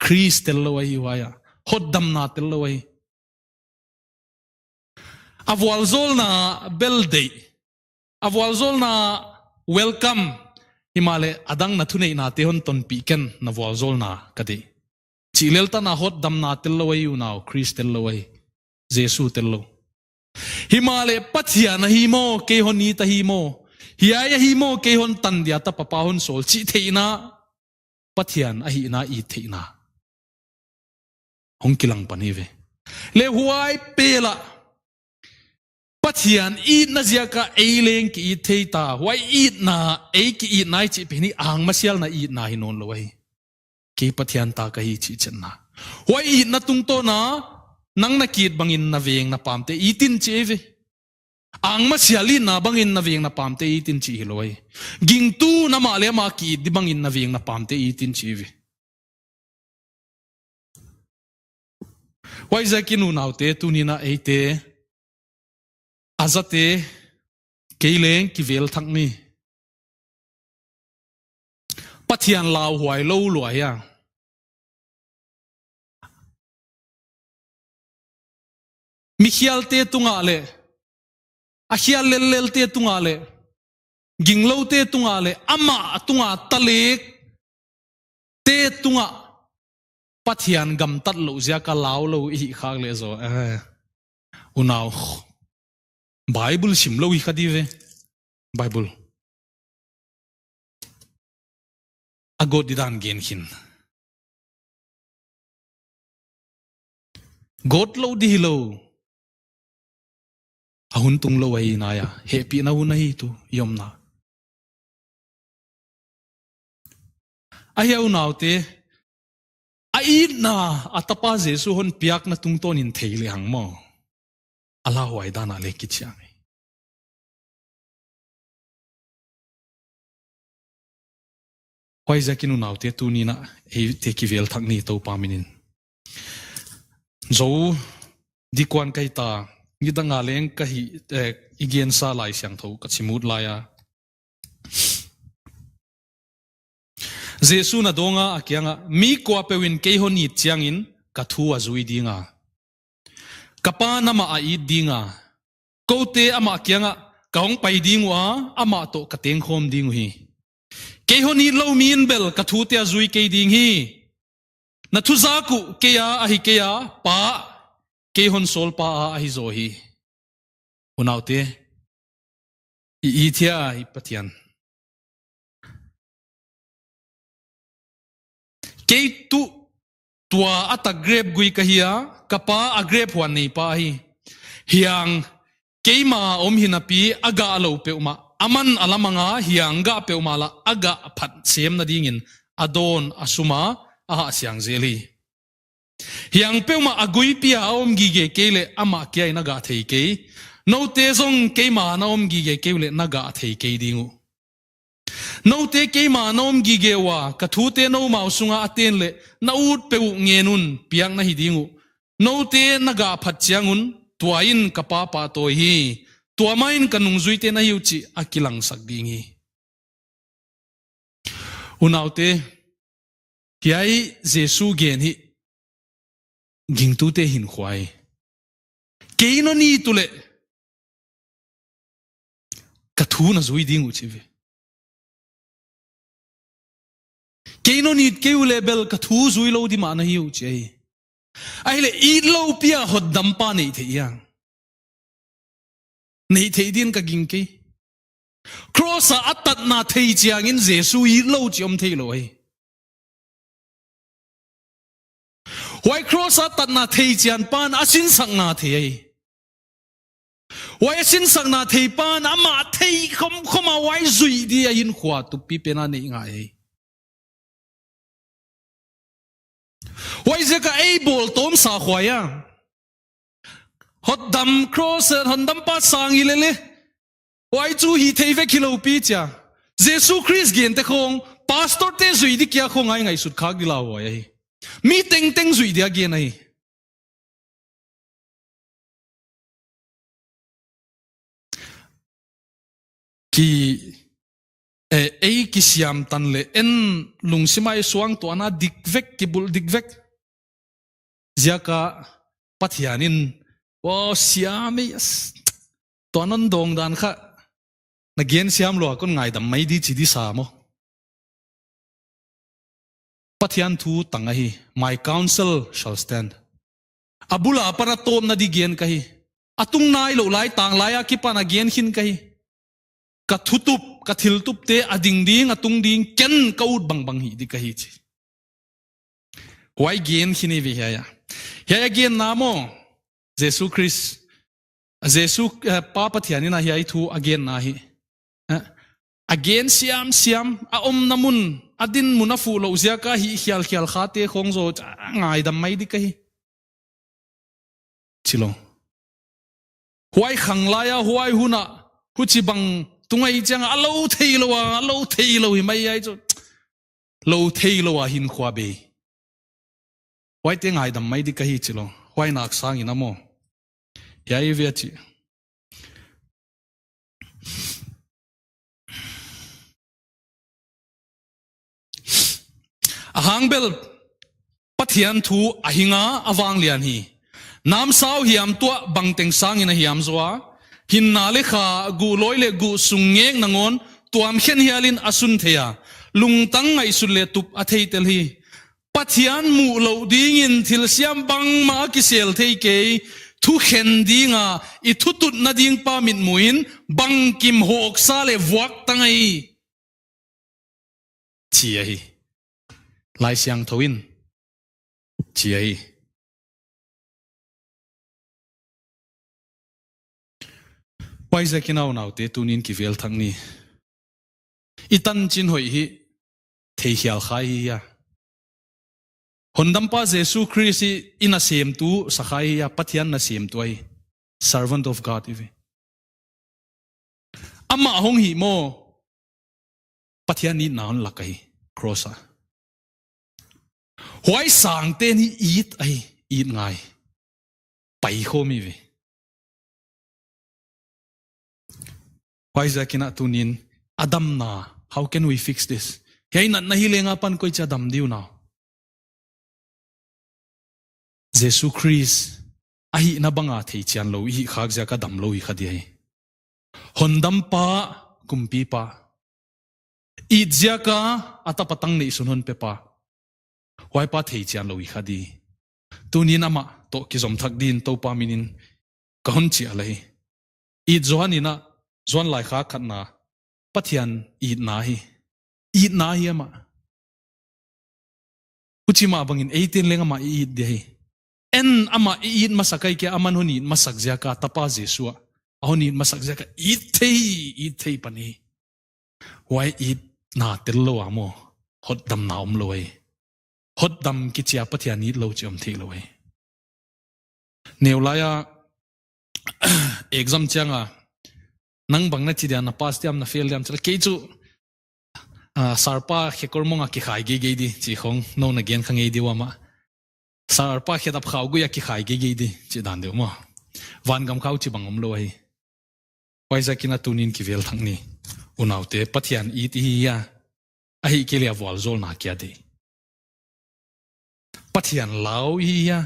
Chris tel lo hi waya hoddam na tel lo hi avwal zol na bel day avwal zol na welcome himale adang na thunei na te hon ton pi ken na wal zol na kadi chilel ta na hot dam na tel lo hi now Chris tel lo hi jesu tel lo himale pathia na hi mo ke honi ta hi mo hiya hi mo ke hon tan dia ta papa hon sol chi theina pathian a hi na i theina hong kilang panive le huai pela pathian i na ziaka eileng ki i theita huai i na e ki i nai chi phini ang masial na i na hinon loi ke pathian ta ka hi chi chenna huai i na tung to na nang na kit bangin na veng na pamte i tin cheve ang masiali na bangin na veng na pamte i tin chi loi ging tu na ma le ma ki di bangin na veng na pamte i tin cheve huai zakinu naute tu ni na eite azate keileng ki vel thak mi pathian lau huai lo lo ya mikhial te tunga le ahial lel lel te tunga le ginglo te tunga le ama tunga talek te tunga pathian gam tat lo zia ka lau lo hi khak le zo unaw Bible simlo hi khadive Bible agot didan gen hin god lo di lo ahun tung lo ai na ya happy na hu na hi tu yom na ayaw naute ai na atapa jesu hon piak na tung ton in theile hang mo ala huai dana le kichang hoi zakinu naute tu ni na e te ki vel thak ni to paminin zo di kwan kai ta ni da nga leng ka hi igen sa lai siang tho ka chimut la ya Jesu na donga akyanga mi kwa pewin ke honi chiangin ka thu azui dinga kapa nama a I dinga kote ama akyanga kaung pai dingwa ama to kateng khom ding hi ke honi lo min bel ka thu te azui ke ding hi na thu za ku ke ya a hi ke ya pa ke hon sol pa a hi zo hi unaute I thia I patian ke tu tua ata grep gui kahia kapa a grep wan nei pa hi hiang keima om hinapi aga lo pe uma aman alamanga hiang ga pe uma la aga phat sem na dingin adon asuma aha siang zeli hiang pe uma agui pia om gi ge kele ama kyai na ga thei ke no te song keima na om gi ge kele na ga thei ke dingu no te keima nom gi gewa ka thu te no mau sunga aten le na ut pe ngenun piang na hidingu no te naga phat chiangun tuain ka pa pa to hi tuamain kanung zui te na yuchi akilang sak dingi unaute hiai Jesu gen hi ging tu te hin khwai keino ni tule ka thu na zui dingu chive keino nit keu level ka thu zui lo di ma na hiu che ai le I lo pia hot dam pa nei the yang nei the din ka ging ke cross a atat na thei chiang in Jesu I lo chiom thei lo ai why cross atat na thei chian pan asin sang na the ai why asin sang na thei pan ama thei khoma why zui di in khwa tu pi pe na nei nga ai why zeka able tom sa khwaya hot dam cross hot dam pa sang ilele why chu hi thei ve kilo pi cha Jesu Christ gen te khong pastor te zui di kya khong ai ngai sut khak di law ai mi teng teng zui dia gen ai ki ki siam tan le en lungsimai suang to ana dikvek ki bul dikvek ziaka pathianin o siami tonon dong dan kha na gen siam lo kon ngai dam mai di chi di sa mo pathian thu tanga hi my counsel shall stand abula para tom na di gen kahi atung nai lo lai tang lai a ki pana gen hin kahi ka thutup ka thiltup te ading ding atung ding ken kaut bang bang hi di kahi chi why gen hini vi ya gen namo Jesu Christ Jesu papa thiani na hi ai thu again na hi again siam a om namun adin munafu lo zia ka hi khial khate khong zo ngai dam mai di kahi chilo huai khang la ya huai huna hu chi bang tungai chang alo theilo hi mai ai cho lo theilo wa hin khwa be huai te ngai dam mai di kahi chilo huai nak sang ina mo yai ve chi ahangbel pathian thu ahinga awang lian hi nam sao hiam tua bangteng sang ina hiam zoa hin na le kha gu loi le gu sungeng nangon tuam khen hialin asun theya lungtang ngai sulle tup athei tel hi pathian mu lo ding in thil siam bang ma ki sel thei ke thu khen dinga I thu tut na ding pa mit muin bang kim hok sa le wak tangai chi hi lai siang thoin chi hi why zakinau nau te tunin ki vel thang ni itan chin hoi hi thei hial khai hi ya hondam pa Jesu Christ in a sem tu sakhai ya pathian na sem tu ai servant of God ive amma hong hi mo pathian ni naon lakai crossa why sang te ni eat ai eat ngai pai khomi vi why zakina tunin adam na how can we fix this hey na hilenga pan koi cha dam diu na Jesus Christ ahi na banga thei chan lo hi khak ja ka dam lo hi khadi hai hondam pa kumpi pa idja ka ata patang nei sunhon pe pa why pa thei chan lo hi khadi tunin ama to ki zom thak din to pa minin kahon chi alai id zohanina zon lai kha khatna pathian id na hi ama uchima bangin 18 lenga ma id de hi en ama id masakai ke aman honi masak ja ka tapa jesua ahoni masak ja ka id thei pani why id na tello amo hot dam na om loi hot dam ki chia pathian id lo chom thei loi neulaya exam changa nang bang na chi dia na pass tiam na fail tiam chal ke chu sarpa khekormonga ki khai ge di chi khong no na gen khange di wa ma sarpa khedap khaw gu ya ki khai ge di chi dan de mo van gam khaw chi bangom lo ai paisa kina tunin ki vel thang ni unaute pathian i ti ya ahi ke lia wal zol na kya de pathian lau i ya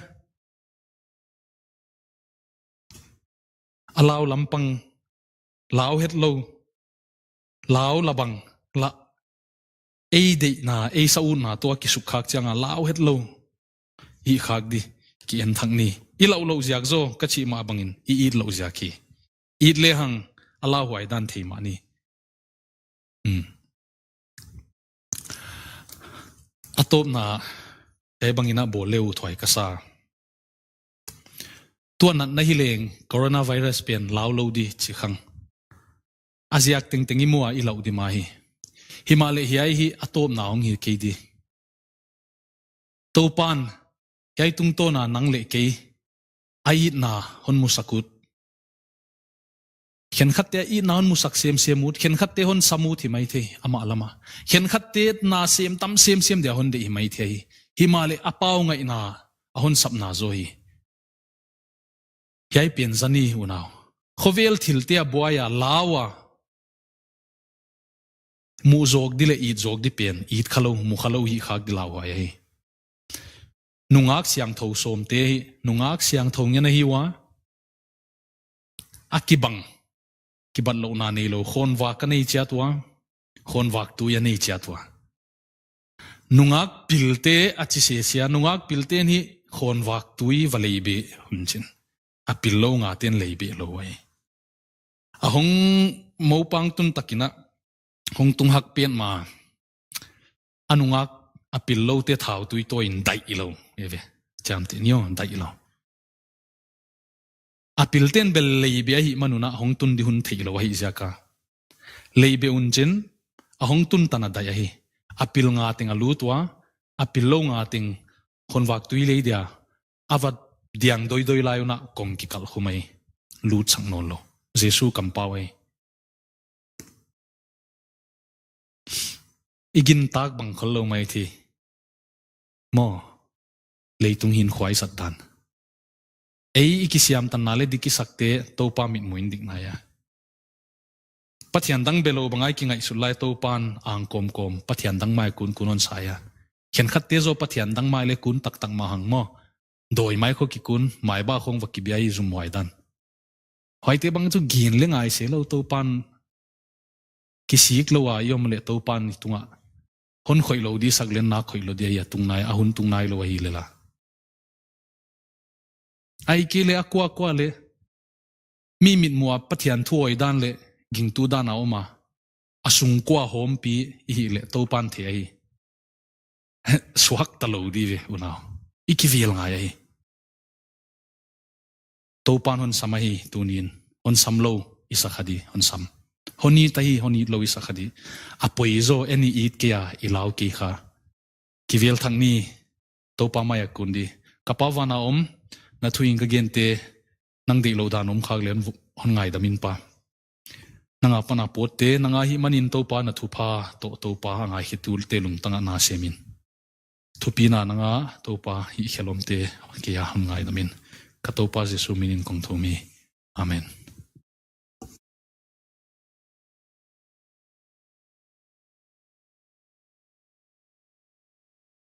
alau lampang lau het lo lau labang la ei de na ei sau na to ki sukhak changa lau het lo hi khak di ki en thang ni i lau lo ziak zo ka chi ma bangin i lo ziaki i le hang ala huai dan thei ma ni atop na e bangina bo leu thoi ka sa tuan na hileng coronavirus pen lau lo di chi khang aziak ting tingi mua i lau di ma hi himale hiai hi atop na ong hi ke di topan yai tung to na nang le ke ai na hon musakut khen khatte i na hon musak sem mut khen khatte hon samu thi mai the ama alama khen khatte na sem tam sem de hon de hi mai the himale apau ngai na ahon sap na zo hi yai pen zani unaw khovel thilte boya lawa mu zog dile i zog di pen i khalo mu khalo hi khak dilawa ai nungak siang tho som te nungak siang tho nya na hi wa akibang kiban lo na nei lo khon wa ka nei cha tua khon wak tu ya nei cha tua nungak pilte achi se sia nungak pilte ni khon wak tui valeibe hunchin apil lo nga ten leibe lo ai ahong mo pang tun takina hong tung hak pen ma anungak apil lo te thau tui to in dai ilo eve cham te nyo dai ilo apil ten bel leibe hi manuna hong tun di hun thei lo hi jaka leibe unjin ahong tun tana dai hi apil nga ting alu tua apil lo nga ting khon wak tui le dia avat diang doi layuna kong ki kal khumai lu chang non lo jesu kampawe igin tak bang khol lo mai thi mo leitung hin khwai satan ei ikisiam tan nale diki sakte topa mit muin dik na ya pathian dang belo bangai ki ngai sulai topan ang kom pathian dang mai kun kunon saya khen khat te zo pathian dang mai le kun tak ma hang mo doi mai kho ki kun mai ba khong wa ki biai zum wai dan hoite bang chu gin le ngai se lo topan ki sik lo wa yom le topan ni tunga hon khoi lo di sak len na khoi lo dia ya tung nai ahun tung nai lo hi le la ai ki le akwa le mi mit mua pathian thuoi dan le ging tu dan a oma asung kwa hom pi hi le topan the ai suhak ta lo di ve unaw ikivil nga ai topan hon samahi tunin on samlo isa khadi on sam honi tahi honi lo isa khadi apoizo eni it kya ilaw ki kha kivel thangni topa maya kundi kapawana om na thuing ka gente nang de lo danom khak len hon ngai damin pa nanga pana pote nanga hi manin topa na thupa topa anga hi tul te lung tanga na semin thupina nanga topa hi khelom te kya hon ngai damin katopa Jesu minin kong thumi. Amen.